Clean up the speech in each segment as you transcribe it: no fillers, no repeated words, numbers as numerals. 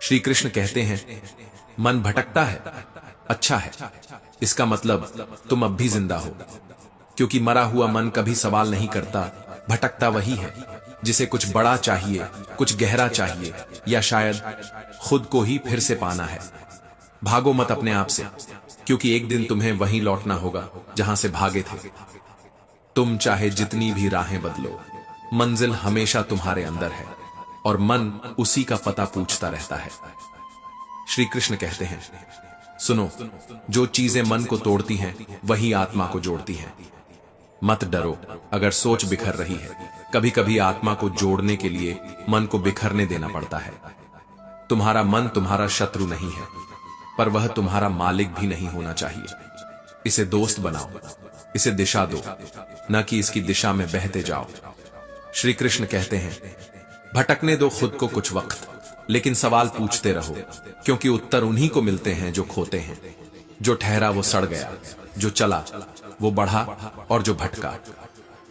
श्री कृष्ण कहते हैं, मन भटकता है, अच्छा है, इसका मतलब तुम अब भी जिंदा हो, क्योंकि मरा हुआ मन कभी सवाल नहीं करता। भटकता वही है जिसे कुछ बड़ा चाहिए, कुछ गहरा चाहिए, या शायद खुद को ही फिर से पाना है। भागो मत अपने आप से, क्योंकि एक दिन तुम्हें वहीं लौटना होगा जहां से भागे थे। तुम चाहे जितनी भी राहें बदलो, मंजिल हमेशा तुम्हारे अंदर है, और मन उसी का पता पूछता रहता है। श्री कृष्ण कहते हैं, सुनो, जो चीजें मन को तोड़ती हैं वही आत्मा को जोड़ती हैं। मत डरो अगर सोच बिखर रही है, कभी कभी आत्मा को जोड़ने के लिए मन को बिखरने देना पड़ता है। तुम्हारा मन तुम्हारा शत्रु नहीं है, पर वह तुम्हारा मालिक भी नहीं होना चाहिए। इसे दोस्त बनाओ, इसे दिशा दो, न कि इसकी दिशा में बहते जाओ। श्री कृष्ण कहते हैं, भटकने दो खुद को कुछ वक्त, लेकिन सवाल पूछते रहो, क्योंकि उत्तर उन्हीं को मिलते हैं जो खोते हैं। जो ठहरा वो सड़ गया, जो चला वो बढ़ा, और जो भटका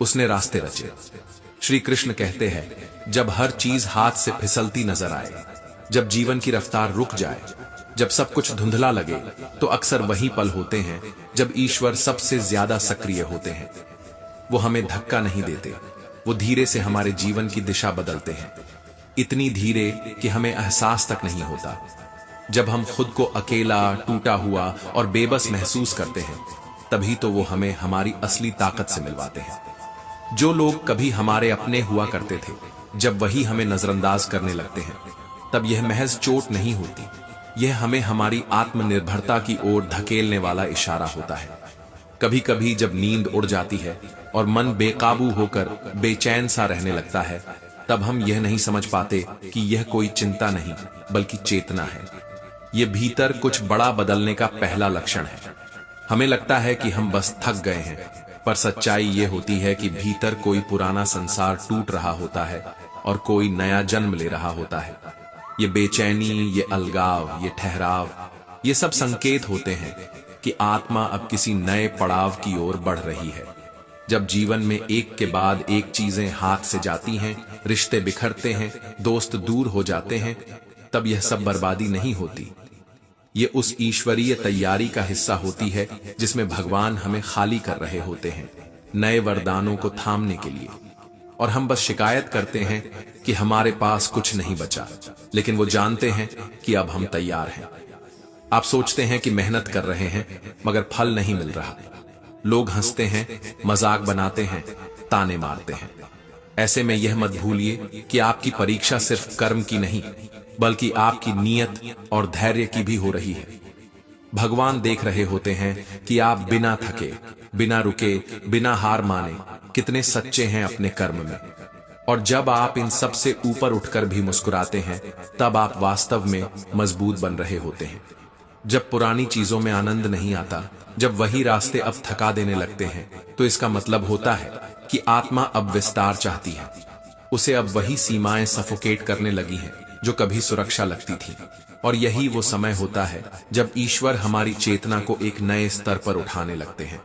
उसने रास्ते रचे। श्री कृष्ण कहते हैं, जब हर चीज हाथ से फिसलती नजर आए, जब जीवन की रफ्तार रुक जाए, जब सब कुछ धुंधला लगे, तो अक्सर वही पल होते हैं जब ईश्वर सबसे ज्यादा सक्रिय होते हैं। वो हमें धक्का नहीं देते, वो धीरे से हमारे जीवन की दिशा बदलते हैं, इतनी धीरे कि हमें एहसास तक नहीं होता। जब हम खुद को अकेला, टूटा हुआ और बेबस महसूस करते हैं, तभी तो वो हमें हमारी असली ताकत से मिलवाते हैं। जो लोग कभी हमारे अपने हुआ करते थे, जब वही हमें नजरअंदाज करने लगते हैं, तब यह महज चोट नहीं होती, यह हमें हमारी आत्मनिर्भरता की ओर धकेलने वाला इशारा होता है। कभी कभी जब नींद उड़ जाती है और मन बेकाबू होकर बेचैन सा रहने लगता है, तब हम यह नहीं समझ पाते कि यह कोई चिंता नहीं बल्कि चेतना है। यह भीतर कुछ बड़ा बदलने का पहला लक्षण है। हमें लगता है कि हम बस थक गए हैं, पर सच्चाई यह होती है कि भीतर कोई पुराना संसार टूट रहा होता है और कोई नया जन्म ले रहा होता है। ये बेचैनी, ये अलगाव, ये ठहराव, ये सब संकेत होते हैं कि आत्मा अब किसी नए पड़ाव की ओर बढ़ रही है। जब जीवन में एक के बाद एक चीजें हाथ से जाती हैं, रिश्ते बिखरते हैं, दोस्त दूर हो जाते हैं, तब यह सब बर्बादी नहीं होती। ये उस ईश्वरीय तैयारी का हिस्सा होती है जिसमें भगवान हमें खाली कर रहे होते हैं, नए वरदानों को थामने के लिए। और हम बस शिकायत करते हैं कि हमारे पास कुछ नहीं बचा, लेकिन वो जानते हैं कि अब हम तैयार हैं। आप सोचते हैं कि मेहनत कर रहे हैं, मगर फल नहीं मिल रहा। लोग हंसते हैं, मजाक बनाते हैं, ताने मारते हैं। ऐसे में यह मत भूलिए कि आपकी परीक्षा सिर्फ कर्म की नहीं, बल्कि आपकी नीयत और धैर्य की भी हो रही है। भगवान देख रहे होते हैं कि आप बिना थके, बिना रुके, बिना हार माने कितने सच्चे हैं अपने कर्म में। और जब आप इन सब से ऊपर उठकर भी मुस्कुराते हैं, तब आप वास्तव में मजबूत बन रहे होते हैं। जब पुरानी चीजों में आनंद नहीं आता, जब वही रास्ते अब थका देने लगते हैं, तो इसका मतलब होता है कि आत्मा अब विस्तार चाहती है। उसे अब वही सीमाएं सफोकेट करने लगी हैं जो कभी सुरक्षा लगती थी। और यही वो समय होता है जब ईश्वर हमारी चेतना को एक नए स्तर पर उठाने लगते हैं।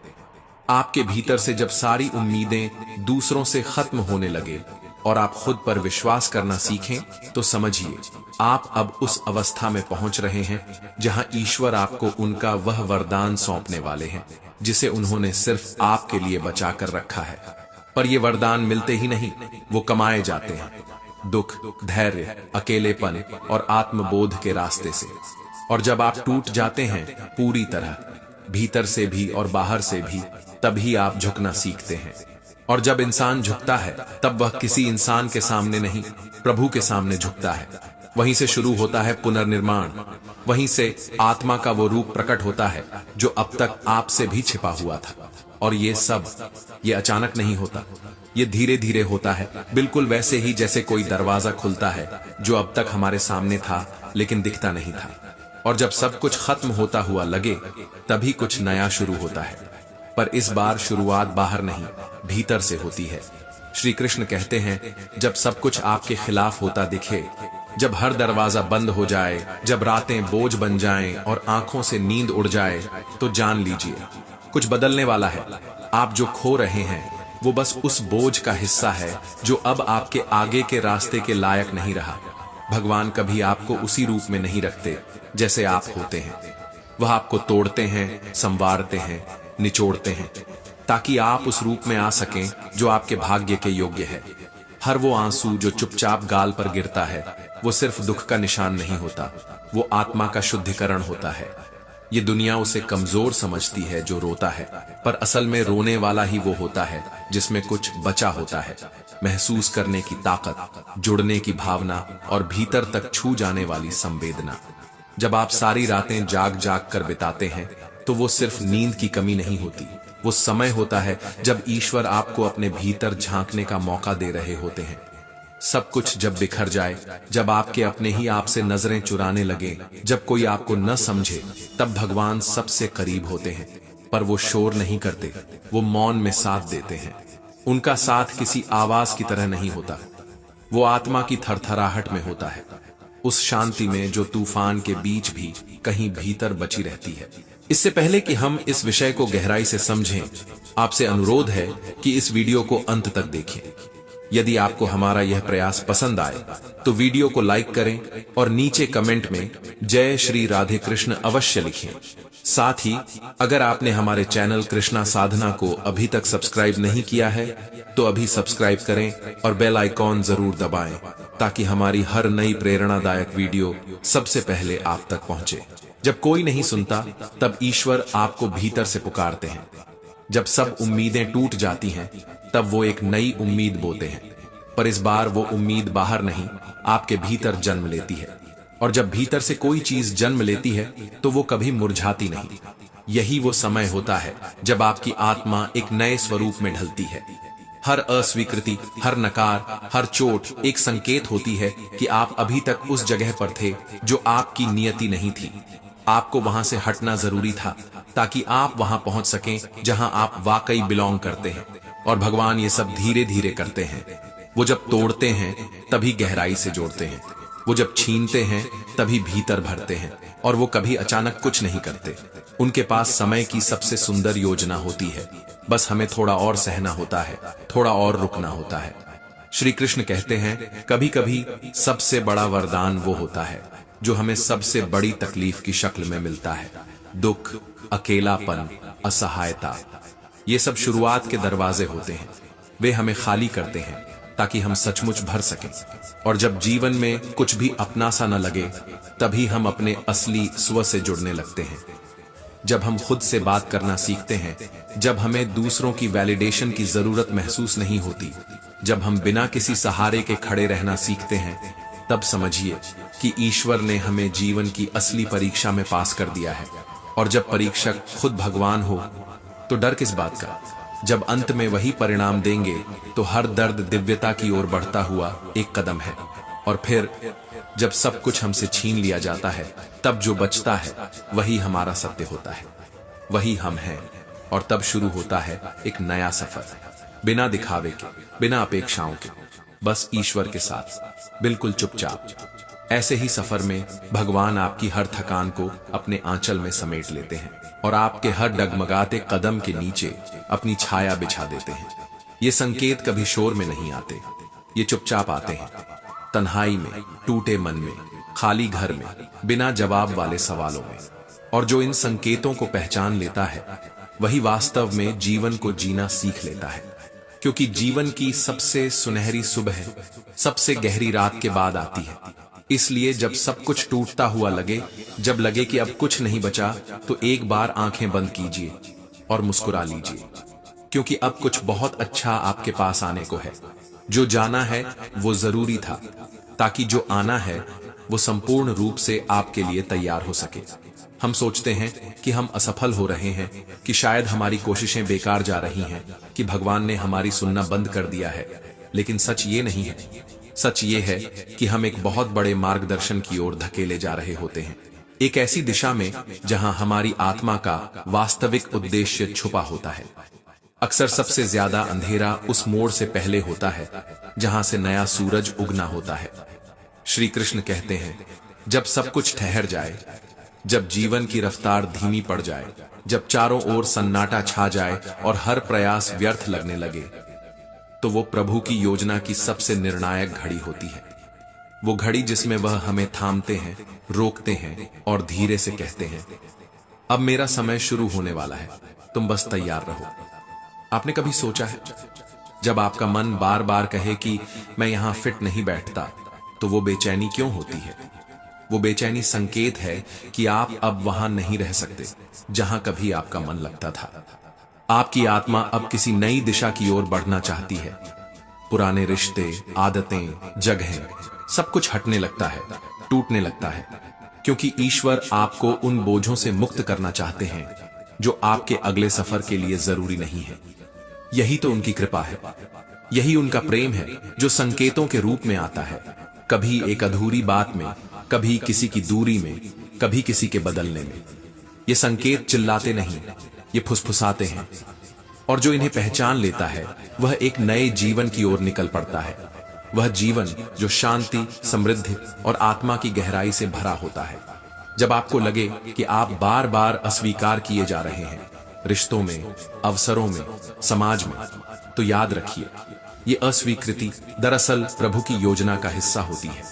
आपके भीतर से जब सारी उम्मीदें दूसरों से खत्म होने लगे और आप खुद पर विश्वास करना सीखें, तो समझिए आप अब उस अवस्था में पहुंच रहे हैं जहां ईश्वर आपको उनका वह वरदान सौंपने वाले हैं जिसे उन्होंने सिर्फ आपके लिए बचा कर रखा है। पर ये वरदान मिलते ही नहीं, वो कमाए जाते हैं दुख, धैर्य, अकेलेपन और आत्मबोध के रास्ते से। और जब आप टूट जाते हैं पूरी तरह, भीतर से भी और बाहर से भी, तभी आप झुकना सीखते हैं। और जब इंसान झुकता है, तब वह किसी इंसान के सामने नहीं, प्रभु के सामने झुकता है। वहीं से शुरू होता है पुनर्निर्माण, वहीं से आत्मा का वो रूप प्रकट होता है जो अब तक आपसे भी छिपा हुआ था। और ये अचानक नहीं होता, ये धीरे धीरे होता है, बिल्कुल वैसे ही जैसे कोई दरवाजा खुलता है जो अब तक हमारे सामने था लेकिन दिखता नहीं था। और जब सब कुछ खत्म होता हुआ लगे, तभी कुछ नया शुरू होता है। पर इस बार शुरुआत बाहर नहीं, भीतर से होती है। श्री कृष्ण कहते हैं, जब सब कुछ आपके खिलाफ होता दिखे, जब हर दरवाजा बंद हो जाए, जब रातें बोझ बन जाएं और आंखों से नींद उड़ जाए, तो जान लीजिए कुछ बदलने वाला है। आप जो खो रहे हैं वो बस उस बोझ का हिस्सा है जो अब आपके आगे के रास्ते के लायक नहीं रहा। भगवान कभी आपको उसी रूप में नहीं रखते जैसे आप होते हैं। वह आपको तोड़ते हैं, संवारते हैं, निचोड़ते हैं, ताकि आप उस रूप में आ सकें जो आपके भाग्य के योग्य है। हर वो आंसू जो चुपचाप गाल पर गिरता है, वो सिर्फ दुख का निशान नहीं होता, वो आत्मा का शुद्धिकरण होता है। ये दुनिया उसे कमजोर समझती है जो रोता है, पर असल में रोने वाला ही वो होता है जिसमें कुछ बचा होता है। महसूस करने की ताकत, जुड़ने की भावना और भीतर तक छू जाने वाली संवेदना। जब आप सारी रातें जाग जाग कर बिताते हैं, तो वो सिर्फ नींद की कमी नहीं होती, वो समय होता है जब ईश्वर आपको अपने भीतर झांकने का मौका दे रहे होते हैं। सब कुछ जब बिखर जाए, जब आपके अपने ही आपसे नजरें चुराने लगे, जब कोई आपको न समझे, तब भगवान सबसे करीब होते हैं। पर वो शोर नहीं करते, वो मौन में साथ देते हैं। उनका साथ किसी आवाज की तरह नहीं होता, वो आत्मा की थरथराहट में होता है, उस शांति में जो तूफान के बीच भी कहीं भीतर बची रहती है। इससे पहले कि हम इस विषय को गहराई से समझें, आपसे अनुरोध है कि इस वीडियो को अंत तक देखें। यदि आपको हमारा यह प्रयास पसंद आए तो वीडियो को लाइक करें और नीचे कमेंट में जय श्री राधे कृष्ण अवश्य लिखें। साथ ही अगर आपने हमारे चैनल कृष्णा साधना को अभी तक सब्सक्राइब नहीं किया है तो अभी सब्सक्राइब करें और बेल आइकॉन जरूर दबाएं, ताकि हमारी हर नई प्रेरणादायक वीडियो सबसे पहले आप तक पहुंचे। जब कोई नहीं सुनता, तब ईश्वर आपको भीतर से पुकारते हैं। जब सब उम्मीदें टूट जाती हैं, तब वो एक नई उम्मीद बोते हैं। पर इस बार वो उम्मीद बाहर नहीं, आपके भीतर जन्म लेती है। और जब भीतर से कोई चीज जन्म लेती है तो वो कभी मुरझाती नहीं। यही वो समय होता है जब आपकी आत्मा एक नए स्वरूप में ढलती है। हर अस्वीकृति, हर नकार, हर चोट एक संकेत होती है कि आप अभी तक उस जगह पर थे जो आपकी नियति नहीं थी। आपको वहां से हटना जरूरी था, ताकि आप वहां पहुंच सकें जहां आप वाकई बिलोंग करते हैं। और भगवान ये सब धीरे धीरे करते हैं। वो जब तोड़ते हैं तभी गहराई से जोड़ते हैं, वो जब छीनते हैं तभी भीतर भरते हैं, और वो कभी अचानक कुछ नहीं करते। उनके पास समय की सबसे सुंदर योजना होती है, बस हमें थोड़ा और सहना होता है, थोड़ा और रुकना होता है। श्री कृष्ण कहते हैं, कभी कभी सबसे बड़ा वरदान वो होता है जो हमें सबसे बड़ी तकलीफ की शक्ल में मिलता है। दुख, अकेलापन, असहायता, ये सब शुरुआत के दरवाजे होते हैं। वे हमें खाली करते हैं ताकि हम सचमुच भर सकें। और जब जीवन में कुछ भी अपना सा न लगे, तभी हम अपने असली स्व से जुड़ने लगते हैं। जब हम खुद से बात करना सीखते हैं, जब हमें दूसरों की वैलिडेशन की जरूरत महसूस नहीं होती, जब हम बिना किसी सहारे के खड़े रहना सीखते हैं, तब समझिए कि ईश्वर ने हमें जीवन की असली परीक्षा में पास कर दिया है। और जब परीक्षक खुद भगवान हो तो डर किस बात का? जब अंत में वही परिणाम देंगे तो हर दर्द दिव्यता की ओर बढ़ता हुआ एक कदम है। और फिर जब सब कुछ हमसे छीन लिया जाता है, तब जो बचता है वही हमारा सत्य होता है, वही हम हैं। और तब शुरू होता है एक नया सफर, बिना दिखावे के, बिना अपेक्षाओं के, बस ईश्वर के साथ, बिल्कुल चुपचाप। ऐसे ही सफर में भगवान आपकी हर थकान को अपने आंचल में समेट लेते हैं और आपके हर डगमगाते कदम के नीचे अपनी छाया बिछा देते हैं। ये संकेत कभी शोर में नहीं आते, ये चुपचाप आते हैं, तन्हाई में, टूटे मन में, खाली घर में, बिना जवाब वाले सवालों में। और जो इन संकेतों को पहचान लेता है, वही वास्तव में जीवन को जीना सीख लेता है। क्योंकि जीवन की सबसे सुनहरी सुबह सबसे गहरी रात के बाद आती है। इसलिए जब सब कुछ टूटता हुआ लगे, जब लगे कि अब कुछ नहीं बचा, तो एक बार आंखें बंद कीजिए और मुस्कुरा लीजिए, क्योंकि अब कुछ बहुत अच्छा आपके पास आने को है। जो जाना है वो जरूरी था, ताकि जो आना है वो संपूर्ण रूप से आपके लिए तैयार हो सके। हम सोचते हैं कि हम असफल हो रहे हैं, कि शायद हमारी कोशिशें बेकार जा रही हैं, कि भगवान ने हमारी सुनना बंद कर दिया है। लेकिन सच ये नहीं है। सच ये है कि हम एक बहुत बड़े मार्गदर्शन की ओर धकेले जा रहे होते हैं, एक ऐसी दिशा में जहां हमारी आत्मा का वास्तविक उद्देश्य छुपा होता है। अक्सर सबसे ज्यादा अंधेरा उस मोड़ से पहले होता है जहां से नया सूरज उगना होता है। श्री कृष्ण कहते हैं, जब सब कुछ ठहर जाए, जब जीवन की रफ्तार धीमी पड़ जाए, जब चारों ओर सन्नाटा छा जाए और हर प्रयास व्यर्थ लगने लगे, तो वो प्रभु की योजना की सबसे निर्णायक घड़ी होती है। वो घड़ी जिसमें वह हमें थामते हैं, रोकते हैं और धीरे से कहते हैं, अब मेरा समय शुरू होने वाला है, तुम बस तैयार रहो। आपने कभी सोचा है, जब आपका मन बार बार कहे कि मैं यहां फिट नहीं बैठता, तो वो बेचैनी क्यों होती है? वो बेचैनी संकेत है कि आप अब वहां नहीं रह सकते जहां कभी आपका मन लगता था। आपकी आत्मा अब किसी नई दिशा की ओर बढ़ना चाहती है। पुराने रिश्ते, आदतें, जगहें, सब कुछ हटने लगता है, टूटने लगता है, क्योंकि ईश्वर आपको उन बोझों से मुक्त करना चाहते हैं जो आपके अगले सफर के लिए जरूरी नहीं है। यही तो उनकी कृपा है, यही उनका प्रेम है जो संकेतों के रूप में आता है, कभी एक अधूरी बात में, कभी किसी की दूरी में, कभी किसी के बदलने में। ये संकेत चिल्लाते नहीं, ये फुसफुसाते हैं, और जो इन्हें पहचान लेता है वह एक नए जीवन की ओर निकल पड़ता है। वह जीवन जो शांति, समृद्धि और आत्मा की गहराई से भरा होता है। जब आपको लगे कि आप बार बार अस्वीकार किए जा रहे हैं, रिश्तों में, अवसरों में, समाज में, तो याद रखिए, ये अस्वीकृति दरअसल प्रभु की योजना का हिस्सा होती है।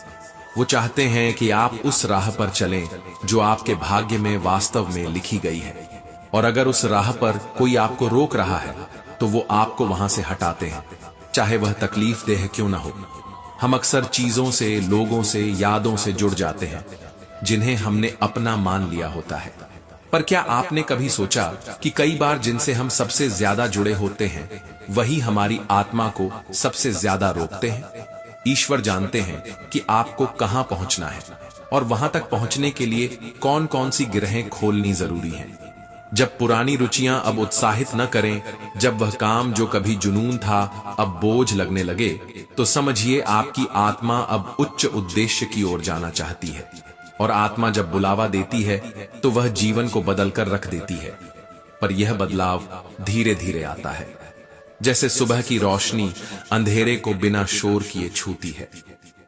वो चाहते हैं कि आप उस राह पर चलें जो आपके भाग्य में वास्तव में लिखी गई है, और अगर उस राह पर कोई आपको रोक रहा है तो वो आपको वहां से हटाते हैं, चाहे वह तकलीफ देह क्यों ना हो। हम अक्सर चीजों से, लोगों से, यादों से जुड़ जाते हैं जिन्हें हमने अपना मान लिया होता है। पर क्या आपने कभी सोचा कि कई बार जिनसे हम सबसे ज्यादा जुड़े होते हैं वही हमारी आत्मा को सबसे ज्यादा रोकते हैं? ईश्वर जानते हैं कि आपको कहां पहुंचना है और वहां तक पहुंचने के लिए कौन कौन सी गिरहें खोलनी जरूरी हैं। जब पुरानी रुचियां अब उत्साहित न करें, जब वह काम जो कभी जुनून था अब बोझ लगने लगे, तो समझिए आपकी आत्मा अब उच्च उद्देश्य की ओर जाना चाहती है। और आत्मा जब बुलावा देती है तो वह जीवन को बदलकर रख देती है। पर यह बदलाव धीरे धीरे आता है, जैसे सुबह की रोशनी अंधेरे को बिना शोर किए छूती है।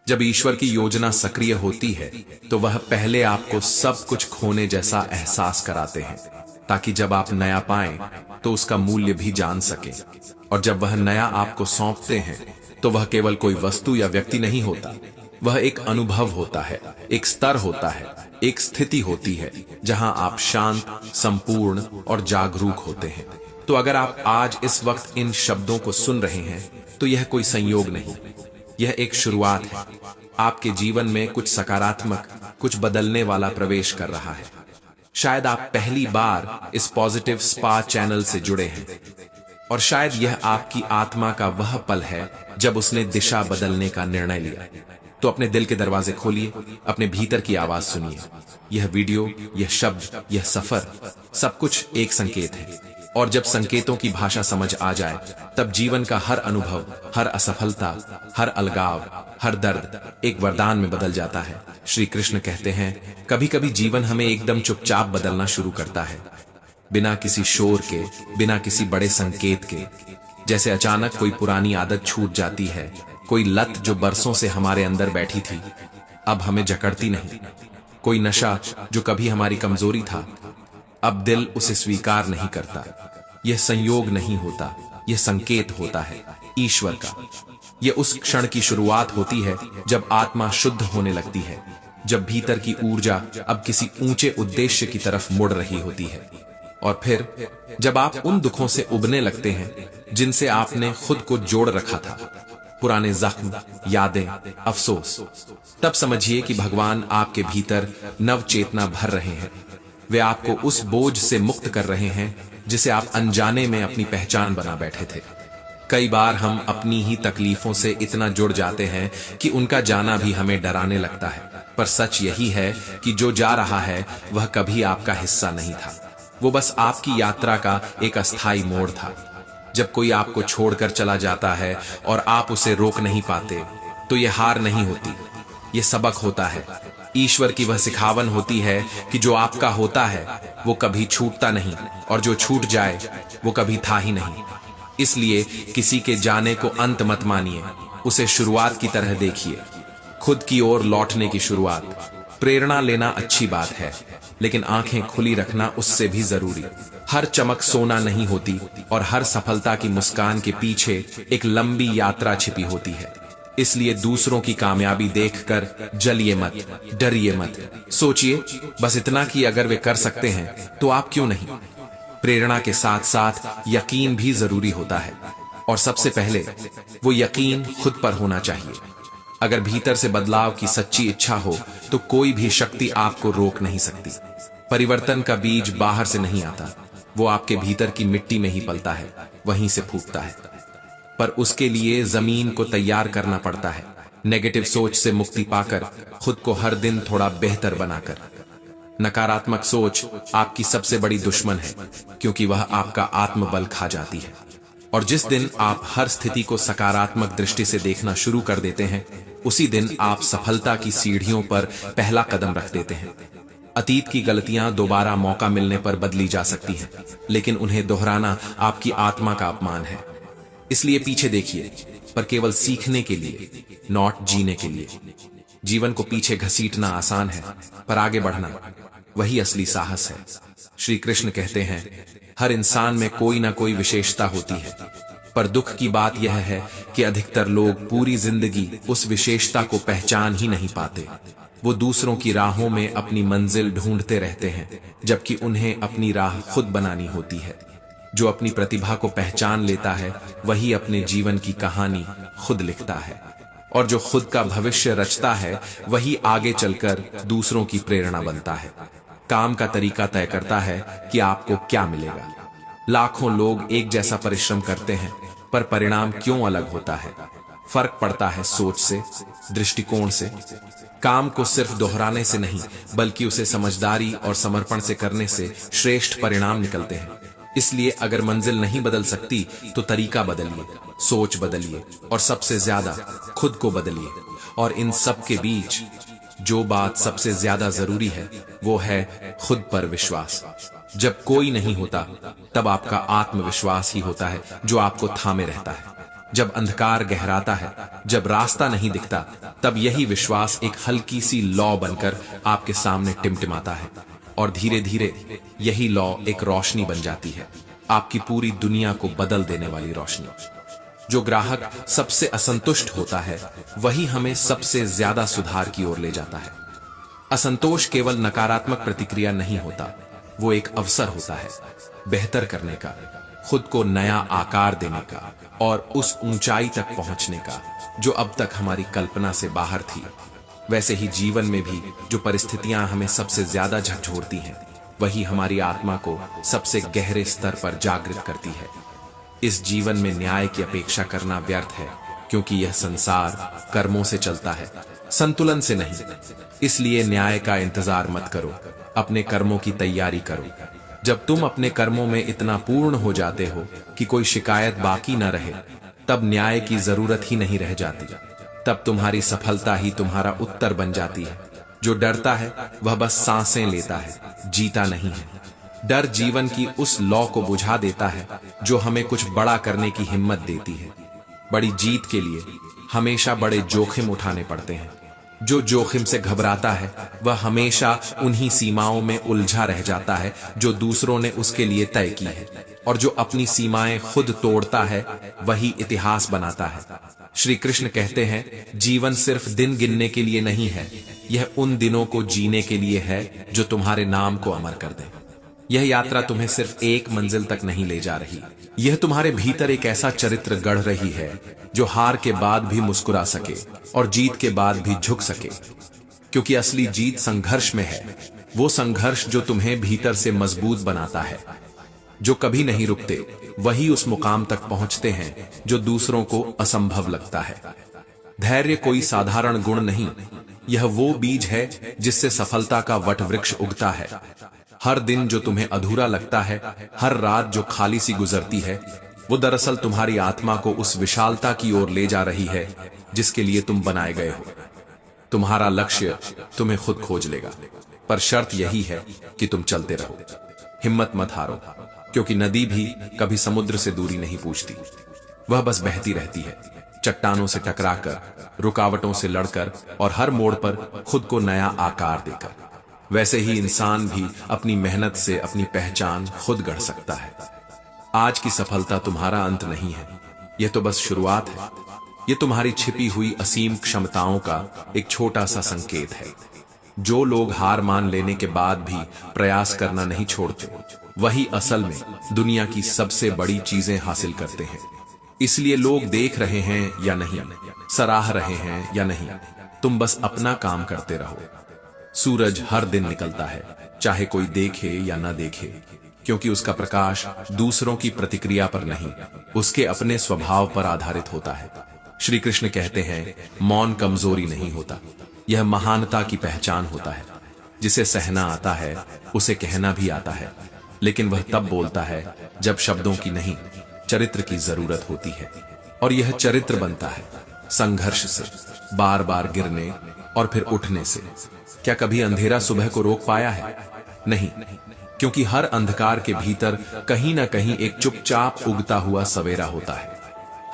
जब ईश्वर की योजना सक्रिय होती है तो वह पहले आपको सब कुछ खोने जैसा एहसास कराते हैं, ताकि जब आप नया पाएं तो उसका मूल्य भी जान सकें। और जब वह नया आपको सौंपते हैं तो वह केवल कोई वस्तु या व्यक्ति नहीं होता, वह एक अनुभव होता है, एक स्तर होता है, एक स्थिति होती है जहां आप शांत, संपूर्ण और जागरूक होते हैं। तो अगर आप आज इस वक्त इन शब्दों को सुन रहे हैं तो यह कोई संयोग नहीं, यह एक शुरुआत है। आपके जीवन में कुछ सकारात्मक, कुछ बदलने वाला प्रवेश कर रहा है। शायद आप पहली बार इस पॉजिटिव स्पा चैनल से जुड़े हैं, और शायद यह आपकी आत्मा का वह पल है जब उसने दिशा बदलने का निर्णय लिया। तो अपने दिल के दरवाजे खोलिए, अपने भीतर की आवाज सुनिए। यह वीडियो, यह शब्द, यह सफर, सब कुछ एक संकेत है। और जब संकेतों की भाषा समझ आ जाए, तब जीवन का हर अनुभव, हर असफलता, हर अलगाव, हर दर्द एक वरदान में बदल जाता है। श्री कृष्ण कहते हैं, कभी कभी जीवन हमें एकदम चुपचाप बदलना शुरू करता है, बिना किसी शोर के, बिना किसी बड़े संकेत के। जैसे अचानक कोई पुरानी आदत छूट जाती है, कोई लत जो बरसों से हमारे अंदर बैठी थी अब हमें जकड़ती नहीं, कोई नशा जो कभी हमारी कमजोरी था अब दिल उसे स्वीकार नहीं करता। यह संयोग नहीं होता, यह संकेत होता है ईश्वर का। यह उस क्षण की शुरुआत होती है जब आत्मा शुद्ध होने लगती है, जब भीतर की ऊर्जा अब किसी ऊंचे उद्देश्य की तरफ मुड़ रही होती है। और फिर जब आप उन दुखों से उबने लगते हैं जिनसे आपने खुद को जोड़ रखा था, पुराने जख्म, यादें, अफसोस, तब समझिए कि भगवान आपके भीतर नव चेतना भर रहे हैं। वे आपको उस बोझ से मुक्त कर रहे हैं जिसे आप अनजाने में अपनी पहचान बना बैठे थे। कई बार हम अपनी ही तकलीफों से इतना जुड़ जाते हैं कि उनका जाना भी हमें डराने लगता है। पर सच यही है कि जो जा रहा है वह कभी आपका हिस्सा नहीं था, वो बस आपकी यात्रा का एक अस्थायी मोड़ था। जब कोई आपको छोड़कर चला जाता है और आप उसे रोक नहीं पाते, तो यह हार नहीं होती, ये सबक होता है। ईश्वर की वह सिखावन होती है कि जो आपका होता है वो कभी छूटता नहीं, और जो छूट जाए वो कभी था ही नहीं। इसलिए किसी के जाने को अंत मत मानिए, उसे शुरुआत की तरह देखिए, खुद की ओर लौटने की शुरुआत। प्रेरणा लेना अच्छी बात है, लेकिन आंखें खुली रखना उससे भी जरूरी। हर चमक सोना नहीं होती, और हर सफलता की मुस्कान के पीछे एक लंबी यात्रा छिपी होती है। इसलिए दूसरों की कामयाबी देखकर जलिए मत, डरिए मत। सोचिए बस इतना कि अगर वे कर सकते हैं तो आप क्यों नहीं। प्रेरणा के साथ साथ यकीन भी जरूरी होता है, और सबसे पहले वो यकीन खुद पर होना चाहिए। अगर भीतर से बदलाव की सच्ची इच्छा हो तो कोई भी शक्ति आपको रोक नहीं सकती। परिवर्तन का बीज बाहर से नहीं आता, वो आपके भीतर की मिट्टी में ही पलता है, वहीं से फूटता है। पर उसके लिए जमीन को तैयार करना पड़ता है, नेगेटिव सोच से मुक्ति पाकर, खुद को हर दिन थोड़ा बेहतर बनाकर। नकारात्मक सोच आपकी सबसे बड़ी दुश्मन है, क्योंकि वह आपका आत्मबल खा जाती है। और जिस दिन आप हर स्थिति को सकारात्मक दृष्टि से देखना शुरू कर देते हैं, उसी दिन आप सफलता की सीढ़ियों पर पहला कदम रख देते हैं। अतीत की गलतियां दोबारा मौका मिलने पर बदली जा सकती हैं, लेकिन उन्हें दोहराना आपकी आत्मा का अपमान है। इसलिए पीछे देखिए, पर केवल सीखने के लिए, नॉट जीने के लिए। जीवन को पीछे घसीटना आसान है, पर आगे बढ़ना वही असली साहस है। श्री कृष्ण कहते हैं, हर इंसान में कोई ना कोई विशेषता होती है, पर दुख की बात यह है कि अधिकतर लोग पूरी जिंदगी उस विशेषता को पहचान ही नहीं पाते। वो दूसरों की राहों में अपनी मंजिल ढूंढते रहते हैं, जबकि उन्हें अपनी राह खुद बनानी होती है। जो अपनी प्रतिभा को पहचान लेता है, वही अपने जीवन की कहानी खुद लिखता है, और जो खुद का भविष्य रचता है, वही आगे चलकर दूसरों की प्रेरणा बनता है। काम का तरीका तय करता है कि आपको क्या मिलेगा। लाखों लोग एक जैसा परिश्रम करते हैं, पर परिणाम क्यों अलग होता है? फर्क पड़ता है सोच से, दृष्टिकोण से। काम को सिर्फ दोहराने से नहीं, बल्कि उसे समझदारी और समर्पण से करने से श्रेष्ठ परिणाम निकलते हैं। इसलिए अगर मंजिल नहीं बदल सकती तो तरीका बदलिए, सोच बदलिए, और सबसे ज्यादा खुद को बदलिए। और इन सब के बीच जो बात सबसे ज्यादा जरूरी है, वो है खुद पर विश्वास। जब कोई नहीं होता, तब आपका आत्मविश्वास ही होता है जो आपको थामे रहता है। जब अंधकार गहराता है, जब रास्ता नहीं दिखता, तब यही विश्वास एक हल्की सी लौ बनकर आपके सामने टिमटिमाता है, और धीरे धीरे यही लौ एक रोशनी बन जाती है, आपकी पूरी दुनिया को बदल देने वाली रोशनी। जो ग्राहक सबसे असंतुष्ट होता है, वही हमें सबसे ज्यादा सुधार की ओर ले जाता है। असंतोष केवल नकारात्मक प्रतिक्रिया नहीं होता, वो एक अवसर होता है बेहतर करने का, खुद को नया आकार देने का, और उस ऊंचाई तक पहुंचने का जो अब तक हमारी कल्पना से बाहर थी। वैसे ही जीवन में भी जो परिस्थितियां हमें सबसे ज्यादा झकझोरती हैं, वही हमारी आत्मा को सबसे गहरे स्तर पर जागृत करती है। इस जीवन में न्याय की अपेक्षा करना व्यर्थ है, क्योंकि यह संसार कर्मों से चलता है, संतुलन से नहीं। इसलिए न्याय का इंतजार मत करो, अपने कर्मों की तैयारी करो। जब तुम अपने कर्मों में इतना पूर्ण हो जाते हो कि कोई शिकायत बाकी न रहे, तब न्याय की जरूरत ही नहीं रह जाती। तब तुम्हारी सफलता ही तुम्हारा उत्तर बन जाती है। जो डरता है वह बस सांसें लेता है, जीता नहीं है। डर जीवन की उस लौ को बुझा देता है जो हमें कुछ बड़ा करने की हिम्मत देती है। बड़ी जीत के लिए हमेशा बड़े जोखिम उठाने पड़ते हैं। जो जोखिम से घबराता है, वह हमेशा उन्हीं सीमाओं में उलझा रह जाता है जो दूसरों ने उसके लिए तय की है, और जो अपनी सीमाएं खुद तोड़ता है, वही इतिहास बनाता है। श्री कृष्ण कहते हैं, जीवन सिर्फ दिन गिनने के लिए नहीं है, यह उन दिनों को जीने के लिए है जो तुम्हारे नाम को अमर कर दे। यह यात्रा तुम्हें सिर्फ एक मंजिल तक नहीं ले जा रही, यह तुम्हारे भीतर एक ऐसा चरित्र गढ़ रही है जो हार के बाद भी मुस्कुरा सके और जीत के बाद भी झुक सके। क्योंकि असली जीत संघर्ष में है, वो संघर्ष जो तुम्हें भीतर से मजबूत बनाता है। जो कभी नहीं रुकते, वही उस मुकाम तक पहुंचते हैं जो दूसरों को असंभव लगता है। धैर्य कोई साधारण गुण नहीं, यह वो बीज है जिससे सफलता का वटवृक्ष उगता है। हर दिन जो तुम्हें अधूरा लगता है, हर रात जो खाली सी गुजरती है, वो दरअसल तुम्हारी आत्मा को उस विशालता की ओर ले जा रही है जिसके लिए तुम बनाए गए हो। तुम्हारा लक्ष्य तुम्हें खुद खोज लेगा, पर शर्त यही है कि तुम चलते रहो। हिम्मत मत हारो, क्योंकि नदी भी कभी समुद्र से दूरी नहीं पूछती, वह बस बहती रहती है, चट्टानों से टकराकर, रुकावटों से लड़कर, और हर मोड़ पर खुद को नया आकार देकर। वैसे ही इंसान भी अपनी मेहनत से अपनी पहचान खुद गढ़ सकता है। आज की सफलता तुम्हारा अंत नहीं है, यह तो बस शुरुआत है। ये तुम्हारी छिपी हुई असीम क्षमताओं का एक छोटा सा संकेत है। जो लोग हार मान लेने के बाद भी प्रयास करना नहीं छोड़ते, वही असल में दुनिया की सबसे बड़ी चीजें हासिल करते हैं। इसलिए लोग देख रहे हैं या नहीं, सराह रहे हैं या नहीं, तुम बस अपना काम करते रहो। सूरज हर दिन निकलता है, चाहे कोई देखे या ना देखे, क्योंकि उसका प्रकाश दूसरों की प्रतिक्रिया पर नहीं, उसके अपने स्वभाव पर आधारित होता है। श्री कृष्ण कहते हैं, मौन कमजोरी नहीं होता, यह महानता की पहचान होता है। जिसे सहना आता है उसे कहना भी आता है, लेकिन वह तब बोलता है जब शब्दों की नहीं, चरित्र की जरूरत होती है। और यह चरित्र बनता है संघर्ष से, बार बार गिरने और फिर उठने से। क्या कभी अंधेरा सुबह को रोक पाया है? नहीं, क्योंकि हर अंधकार के भीतर कहीं ना कहीं एक चुपचाप उगता हुआ सवेरा होता है।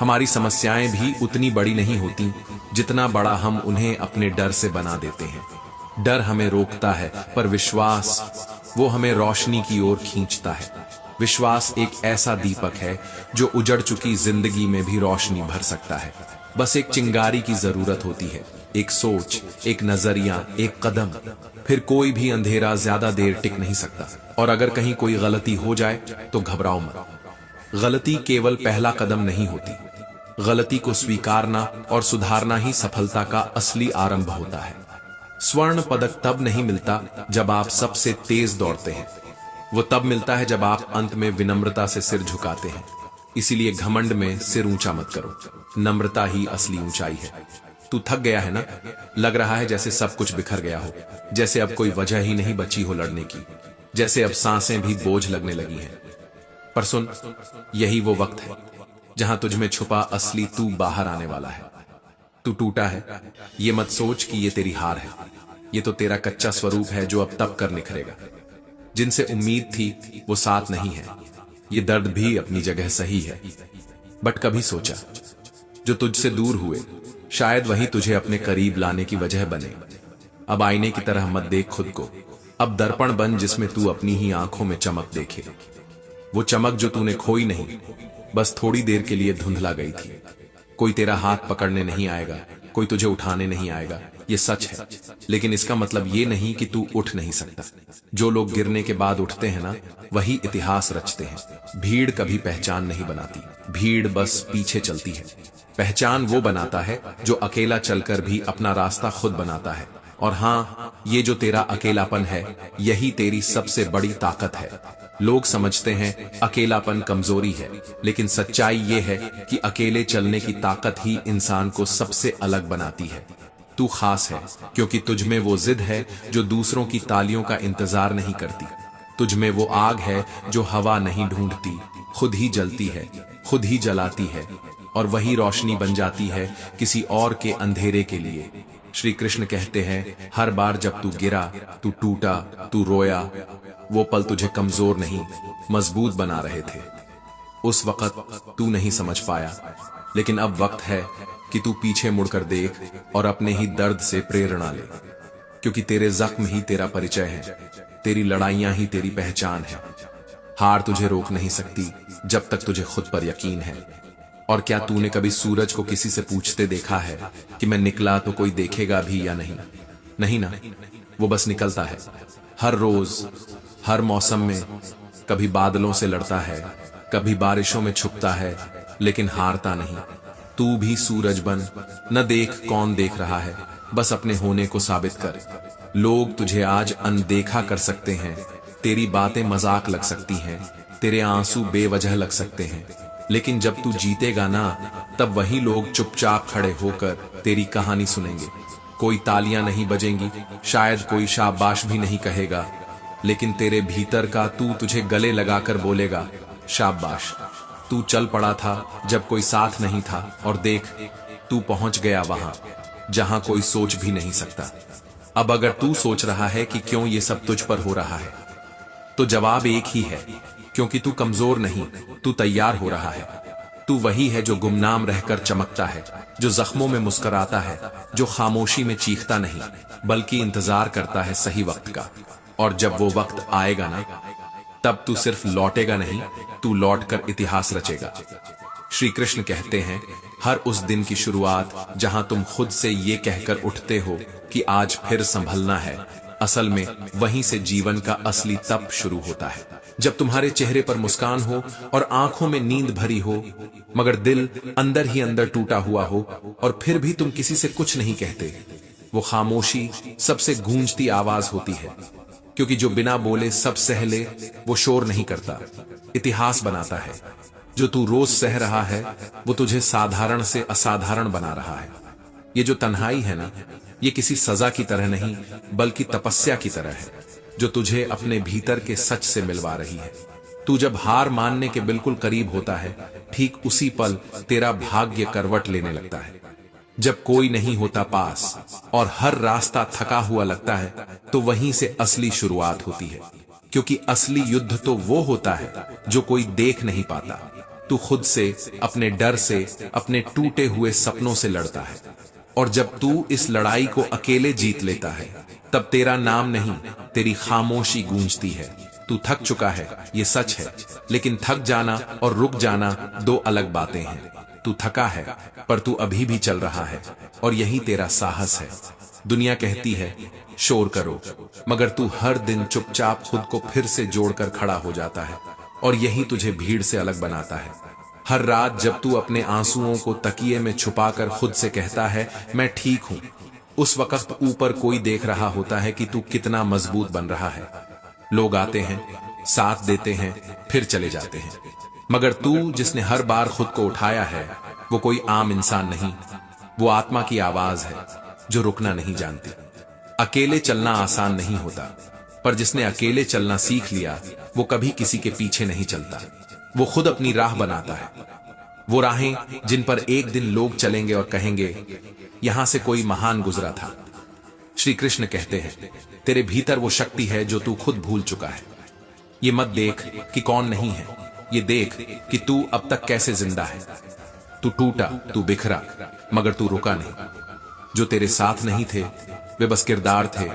हमारी समस्याएं भी उतनी बड़ी नहीं होती जितना बड़ा हम उन्हें अपने डर से बना देते हैं। डर हमें रोकता है, पर विश्वास वो हमें रोशनी की ओर खींचता है। विश्वास एक ऐसा दीपक है जो उजड़ चुकी जिंदगी में भी रोशनी भर सकता है। बस एक चिंगारी की जरूरत होती है, एक सोच, एक नजरिया, एक कदम। फिर कोई भी अंधेरा ज्यादा देर टिक नहीं सकता। और अगर कहीं कोई गलती हो जाए तो घबराओ मत। गलती केवल पहला कदम नहीं होती। गलती को स्वीकारना और सुधारना ही सफलता का असली आरंभ होता है। स्वर्ण पदक तब नहीं मिलता जब आप सबसे तेज दौड़ते हैं, वो तब मिलता है जब आप अंत में विनम्रता से सिर झुकाते हैं। इसीलिए घमंड में सिर ऊंचा मत करो, नम्रता ही असली ऊंचाई है। तू थक गया है ना? लग रहा है जैसे सब कुछ बिखर गया हो, जैसे अब कोई वजह ही नहीं बची हो लड़ने की, जैसे अब सांसें भी बोझ लगने लगी हैं। पर सुन, यही वो वक्त है जहां तुझ में छुपा असली तू बाहर आने वाला है। तू टूटा है, ये मत सोच कि ये तेरी हार है। ये तो तेरा कच्चा स्वरूप है जो अब तब कर निखरेगा। जिनसे उम्मीद थी वो साथ नहीं है। ये दर्द भी अपनी जगह सही है। बट कभी सोचा, जो तुझसे दूर हुए शायद वही तुझे अपने करीब लाने की वजह बने। अब आईने की तरह मत देख खुद को, अब दर्पण बन जिसमें तू अपनी ही आंखों में चमक देखे। वो चमक जो तूने खोई नहीं, बस थोड़ी देर के लिए धुंधला गई थी। कोई तेरा हाथ पकड़ने नहीं आएगा, कोई तुझे उठाने नहीं आएगा, ये सच है। लेकिन इसका मतलब ये नहीं कि तू उठ नहीं सकता। जो लोग गिरने के बाद उठते हैं ना, वही इतिहास रचते हैं। भीड़ कभी पहचान नहीं बनाती, भीड़ बस पीछे चलती है। पहचान वो बनाता है जो अकेला चलकर भी अपना रास्ता खुद बनाता है। और हाँ, ये जो तेरा अकेलापन है, यही तेरी सबसे बड़ी ताकत है। लोग समझते हैं अकेलापन कमजोरी है, लेकिन सच्चाई ये है कि अकेले चलने की ताकत ही इंसान को सबसे अलग बनाती है। तू खास है क्योंकि तुझ में वो जिद है जो दूसरों की तालियों का इंतजार नहीं करती। तुझ में वो आग है जो हवा नहीं ढूंढती, खुद ही जलती है, खुद ही जलाती है, और वही रोशनी बन जाती है किसी और के अंधेरे के लिए। श्री कृष्ण कहते हैं, हर बार जब तू गिरा, तू टूटा, तू रोया, वो पल तुझे कमजोर नहीं, मजबूत बना रहे थे। उस वक्त तू नहीं समझ पाया, लेकिन अब वक्त है कि तू पीछे मुड़कर देख और अपने ही दर्द से प्रेरणा ले। क्योंकि तेरे जख्म ही तेरा परिचय है, तेरी लड़ाइयां ही तेरी पहचान है। हार तुझे रोक नहीं सकती जब तक तुझे खुद पर यकीन है। और क्या तूने कभी सूरज को किसी से पूछते देखा है कि मैं निकला तो कोई देखेगा भी या नहीं? नहीं ना, वो बस निकलता है, हर रोज, हर मौसम में। कभी बादलों से लड़ता है, कभी बारिशों में छुपता है, लेकिन हारता नहीं। तू भी सूरज बन, न देख कौन देख रहा है, बस अपने होने को साबित कर। लोग तुझे आज अनदेखा कर सकते हैं, तेरी बातें मजाक लग सकती हैं, तेरे आंसू बेवजह लग सकते हैं, लेकिन जब तू जीतेगा ना, तब वही लोग चुपचाप खड़े होकर तेरी कहानी सुनेंगे। कोई तालियां नहीं बजेंगी, शायद कोई शाबाश भी नहीं कहेगा, लेकिन तेरे भीतर का तू तुझे गले लगाकर बोलेगा, शाबाश, तू चल पड़ा था जब कोई साथ नहीं था, और देख तू पहुंच गया वहां जहां कोई सोच भी नहीं सकता। अब अगर तू सोच रहा है कि क्यों ये सब तुझ पर हो रहा है, तो जवाब एक ही है, क्योंकि तू कमजोर नहीं, तू तैयार हो रहा है। तू वही है जो गुमनाम रहकर चमकता है, जो जख्मों में मुस्कुराता है, जो खामोशी में चीखता नहीं बल्कि इंतजार करता है सही वक्त का। और जब वो वक्त आएगा ना, तब तू सिर्फ लौटेगा नहीं, तू लौटकर इतिहास रचेगा। श्री कृष्ण कहते हैं, हर उस दिन की शुरुआत जहां तुम खुद से ये कहकर उठते हो कि आज फिर संभलना है, असल में वहीं से जीवन का असली तप शुरू होता है। जब तुम्हारे चेहरे पर मुस्कान हो और आंखों में नींद भरी हो, मगर दिल अंदर ही अंदर टूटा हुआ हो, और फिर भी तुम किसी से कुछ नहीं कहते। वो खामोशी सबसे गूंजती आवाज होती है, क्योंकि जो बिना बोले सब सह ले वो शोर नहीं करता, इतिहास बनाता है। जो तू रोज सह रहा है वो तुझे साधारण से असाधारण बना रहा है। ये जो तन्हाई है ना, ये किसी सजा की तरह नहीं बल्कि तपस्या की तरह है, जो तुझे अपने भीतर के सच से मिलवा रही है। तू जब हार मानने के बिल्कुल करीब होता है, ठीक उसी पल तेरा भाग्य करवट लेने लगता है। जब कोई नहीं होता पास और हर रास्ता थका हुआ लगता है, तो वहीं से असली शुरुआत होती है। क्योंकि असली युद्ध तो वो होता है जो कोई देख नहीं पाता। तू खुद से, अपने डर से, अपने टूटे हुए सपनों से लड़ता है। और जब तू इस लड़ाई को अकेले जीत लेता है, तब तेरा नाम नहीं, तेरी खामोशी गूंजती है। तू थक चुका है, ये सच है, लेकिन थक जाना और रुक जाना दो अलग बातें हैं। तू थका है, पर तू अभी भी चल रहा है, और यही तेरा साहस है। दुनिया कहती है शोर करो, मगर तू हर दिन चुपचाप खुद को फिर से जोड़कर खड़ा हो जाता है, और यही तुझे भीड़ से अलग बनाता है। हर रात जब तू अपने आंसुओं को तकिए में छुपाकर खुद से कहता है मैं ठीक हूं, उस वक्त ऊपर कोई देख रहा होता है कि तू कितना मजबूत बन रहा है। लोग आते हैं, साथ देते हैं, फिर चले जाते हैं, मगर तू जिसने हर बार खुद को उठाया है, वो कोई आम इंसान नहीं, वो आत्मा की आवाज है जो रुकना नहीं जानती। अकेले चलना आसान नहीं होता, पर जिसने अकेले चलना सीख लिया, वो कभी किसी के पीछे नहीं चलता। वो खुद अपनी राह बनाता है। वो राहें जिन पर एक दिन लोग चलेंगे और कहेंगे यहां से कोई महान गुजरा था। श्री कृष्ण कहते हैं, तेरे भीतर वो शक्ति है जो तू खुद भूल चुका है। ये मत देख कि कौन नहीं है, ये देख कि तू अब तक कैसे जिंदा है। तू टूटा, तू बिखरा, मगर तू रुका नहीं। जो तेरे साथ नहीं थे वे बस किरदार थे,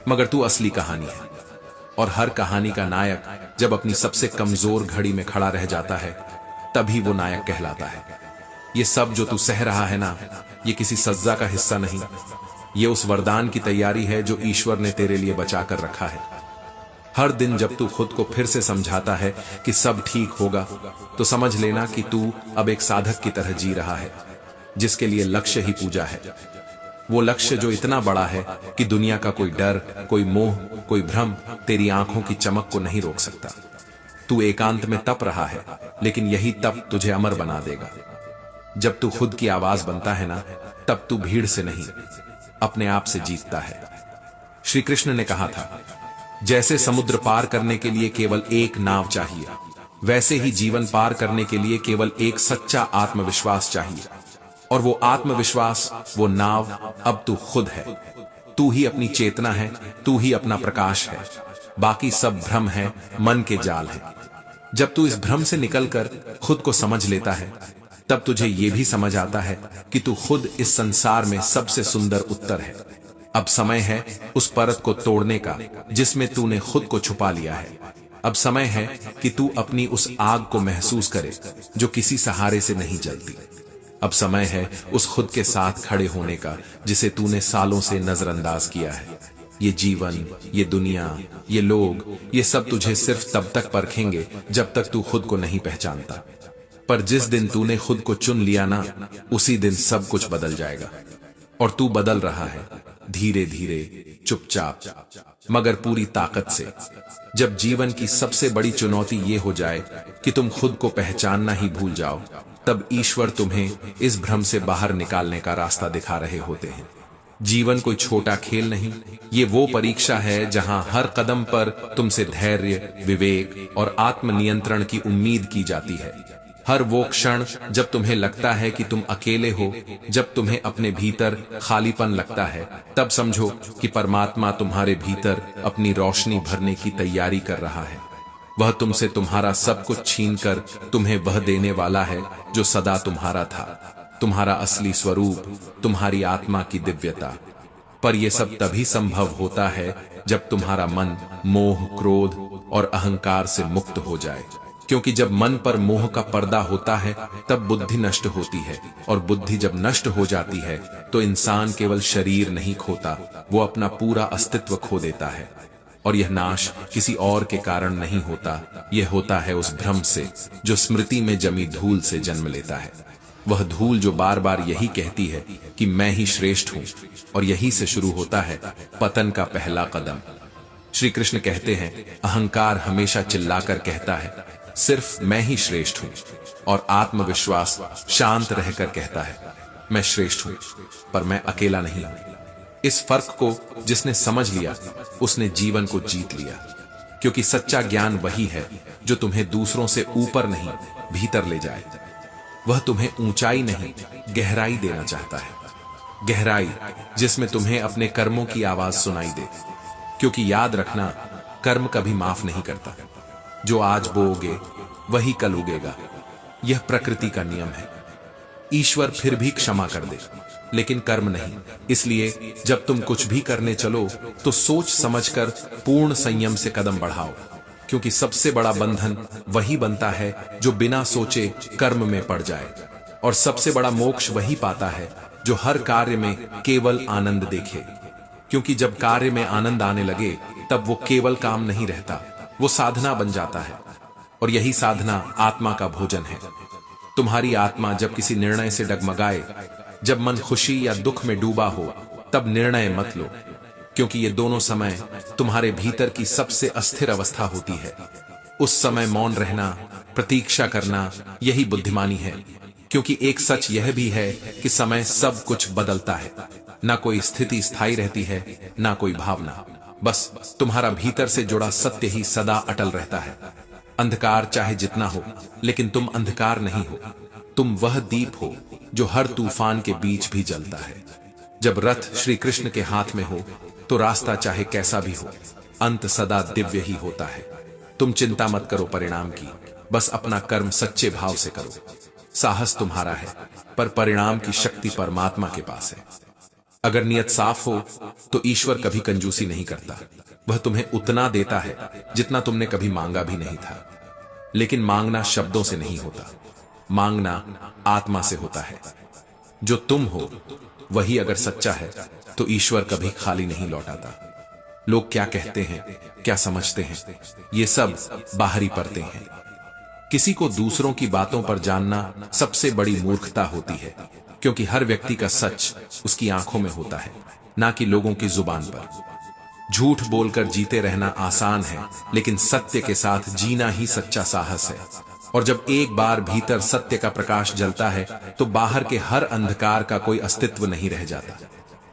मगर तू असली कहानी है। और हर कहानी का नायक जब अपनी सबसे कमजोर घड़ी में खड़ा रह जाता है, तभी वो नायक कहलाता है। ये सब जो तू सह रहा है ना, ये किसी सज्जा का हिस्सा नहीं, ये उस वरदान की तैयारी है जो ईश्वर ने तेरे लिए बचा कर रखा है। हर दिन जब तू खुद को फिर से समझाता है कि सब ठीक होगा, तो समझ लेना कि तू अब एक साधक की तरह जी रहा है, जिसके लिए लक्ष्य ही पूजा है। वो लक्ष्य जो इतना बड़ा है कि दुनिया का कोई डर, कोई मोह, कोई भ्रम तेरी आंखों की चमक को नहीं रोक सकता। तू एकांत में तप रहा है, लेकिन यही तप तुझे अमर बना देगा। जब तू खुद की आवाज बनता है ना, तब तू भीड़ से नहीं, अपने आप से जीतता है। श्री कृष्ण ने कहा था, जैसे समुद्र पार करने के लिए केवल एक नाव चाहिए, वैसे ही जीवन पार करने के लिए केवल एक सच्चा आत्मविश्वास चाहिए। और वो आत्मविश्वास, वो नाव अब तू खुद है। तू ही अपनी चेतना है, तू ही अपना प्रकाश है। बाकी सब भ्रम है, मन के जाल है। जब तू इस भ्रम से निकलकर खुद को समझ लेता है, तब तुझे ये भी समझ आता है कि तू खुद इस संसार में सबसे सुंदर उत्तर है। अब समय है उस परत को तोड़ने का जिसमें तूने खुद को छुपा लिया है। अब समय है कि तू अपनी उस आग को महसूस करे जो किसी सहारे से नहीं जलती। अब समय है उस खुद के साथ खड़े होने का जिसे तूने सालों से नजरअंदाज किया है। ये जीवन, ये दुनिया, ये लोग, ये सब तुझे सिर्फ तब तक परखेंगे जब तक तू खुद को नहीं पहचानता। पर जिस दिन तूने खुद को चुन लिया ना, उसी दिन सब कुछ बदल जाएगा। और तू बदल रहा है, धीरे धीरे, चुपचाप, मगर पूरी ताकत से। जब जीवन की सबसे बड़ी चुनौती ये हो जाए कि तुम खुद को पहचानना ही भूल जाओ, तब ईश्वर तुम्हें इस भ्रम से बाहर निकालने का रास्ता दिखा रहे होते हैं। जीवन कोई छोटा खेल नहीं, ये वो परीक्षा है जहां हर कदम पर तुमसे धैर्य, विवेक और आत्मनियंत्रण की उम्मीद की जाती है। हर वो क्षण जब तुम्हें लगता है कि तुम अकेले हो, जब तुम्हें अपने भीतर खालीपन लगता है, तब समझो कि परमात्मा तुम्हारे भीतर अपनी रोशनी भरने की तैयारी कर रहा है। वह तुमसे तुम्हारा सब कुछ छीनकर तुम्हें वह देने वाला है जो सदा तुम्हारा था, तुम्हारा असली स्वरूप, तुम्हारी आत्मा की दिव्यता। पर यह सब तभी संभव होता है जब तुम्हारा मन मोह, क्रोध और अहंकार से मुक्त हो जाए। क्योंकि जब मन पर मोह का पर्दा होता है तब बुद्धि नष्ट होती है, और बुद्धि जब नष्ट हो जाती है तो इंसान केवल शरीर नहीं खोता, वो अपना पूरा अस्तित्व खो देता है। और यह नाश किसी और के कारण नहीं होता, यह होता है उस भ्रम से जो स्मृति में जमी धूल से जन्म लेता है। वह धूल जो बार बार यही कहती है कि मैं ही श्रेष्ठ हूं, और यही से शुरू होता है पतन का पहला कदम। श्री कृष्ण कहते हैं, अहंकार हमेशा चिल्लाकर कहता है सिर्फ मैं ही श्रेष्ठ हूं, और आत्मविश्वास शांत रहकर कहता है मैं श्रेष्ठ हूं, पर मैं अकेला नहीं। इस फर्क को जिसने समझ लिया उसने जीवन को जीत लिया, क्योंकि सच्चा ज्ञान वही है जो तुम्हें दूसरों से ऊपर नहीं भीतर ले जाए। वह तुम्हें ऊंचाई नहीं गहराई देना चाहता है, गहराई जिसमें तुम्हें अपने कर्मों की आवाज सुनाई दे। क्योंकि याद रखना, कर्म कभी माफ नहीं करता। जो आज बोओगे वही कल उगेगा, यह प्रकृति का नियम है। ईश्वर फिर भी क्षमा कर दे, लेकिन कर्म नहीं। इसलिए जब तुम कुछ भी करने चलो तो सोच समझकर पूर्ण संयम से कदम बढ़ाओ, क्योंकि सबसे बड़ा बंधन वही बनता है जो बिना सोचे कर्म में पड़ जाए, और सबसे बड़ा मोक्ष वही पाता है जो हर कार्य में केवल आनंद देखे। क्योंकि जब कार्य में आनंद आने लगे तब वो केवल काम नहीं रहता, वो साधना बन जाता है, और यही साधना आत्मा का भोजन है। तुम्हारी आत्मा जब किसी निर्णय से डगमगाए, जब मन खुशी या दुख में डूबा हो, तब निर्णय मत लो, क्योंकि ये दोनों समय तुम्हारे भीतर की सबसे अस्थिर अवस्था होती है। उस समय मौन रहना, प्रतीक्षा करना, यही बुद्धिमानी है। क्योंकि एक सच यह भी है कि समय सब कुछ बदलता है, ना कोई स्थिति स्थायी रहती है, ना कोई भावना। बस तुम्हारा भीतर से जुड़ा सत्य ही सदा अटल रहता है। अंधकार चाहे जितना हो, लेकिन तुम अंधकार नहीं हो। तुम वह दीप हो जो हर तूफान के बीच भी जलता है। जब रथ श्री कृष्ण के हाथ में हो तो रास्ता चाहे कैसा भी हो, अंत सदा दिव्य ही होता है। तुम चिंता मत करो परिणाम की, बस अपना कर्म सच्चे भाव से करो। साहस तुम्हारा है, पर परिणाम की शक्ति परमात्मा के पास है। अगर नियत साफ हो तो ईश्वर कभी कंजूसी नहीं करता। वह तुम्हें उतना देता है जितना तुमने कभी मांगा भी नहीं था। लेकिन मांगना शब्दों से नहीं होता, मांगना आत्मा से होता है। जो तुम हो वही अगर सच्चा है तो ईश्वर कभी खाली नहीं लौटाता। लोग क्या कहते हैं, क्या समझते हैं, ये सब बाहरी परतें हैं। किसी को दूसरों की बातों पर जानना सबसे बड़ी मूर्खता होती है, क्योंकि हर व्यक्ति का सच उसकी आंखों में होता है, ना कि लोगों की जुबान पर। झूठ बोलकर जीते रहना आसान है, लेकिन सत्य के साथ जीना ही सच्चा साहस है। और जब एक बार भीतर सत्य का प्रकाश जलता है तो बाहर के हर अंधकार का कोई अस्तित्व नहीं रह जाता।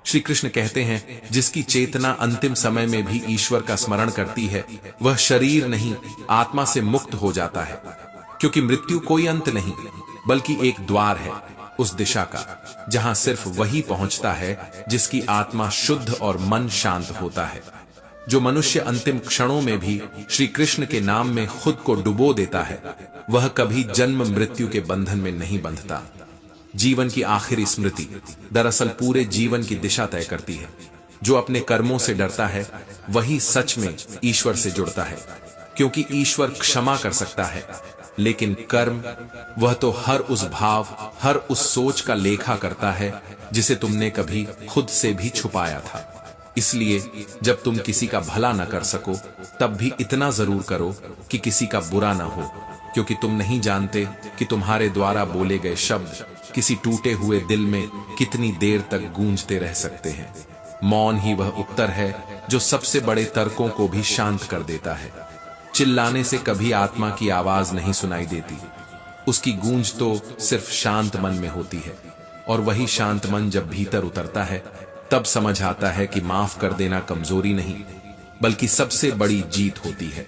श्री कृष्ण कहते हैं, जिसकी चेतना अंतिम समय में भी ईश्वर का स्मरण करती है, वह शरीर नहीं आत्मा से मुक्त हो जाता है। क्योंकि मृत्यु कोई अंत नहीं, बल्कि एक द्वार है उस दिशा का जहां सिर्फ वही पहुंचता है जिसकी आत्मा शुद्ध और मन शांत होता है। जो मनुष्य अंतिम क्षणों में भी श्री कृष्ण के नाम में खुद को डुबो देता है, वह कभी जन्म मृत्यु के बंधन में नहीं बंधता। जीवन की आखिरी स्मृति दरअसल पूरे जीवन की दिशा तय करती है। जो अपने कर्मों से डरता है वही सच में ईश्वर से जुड़ता है, क्योंकि ईश्वर क्षमा कर सकता है, लेकिन कर्म वह तो हर उस भाव, हर उस सोच का लेखा करता है जिसे तुमने कभी खुद से भी छुपाया था। इसलिए जब तुम किसी का भला न कर सको तब भी इतना जरूर करो कि किसी का बुरा न हो, क्योंकि तुम नहीं जानते कि तुम्हारे द्वारा बोले गए शब्द किसी टूटे हुए दिल में कितनी देर तक गूंजते रह सकते हैं। मौन ही वह उत्तर है जो सबसे बड़े तर्कों को भी शांत कर देता है। चिल्लाने से कभी आत्मा की आवाज नहीं सुनाई देती, उसकी गूंज तो सिर्फ शांत मन में होती है। और वही शांत मन जब भीतर उतरता है तब समझ आता है कि माफ कर देना कमजोरी नहीं, बल्कि सबसे बड़ी जीत होती है।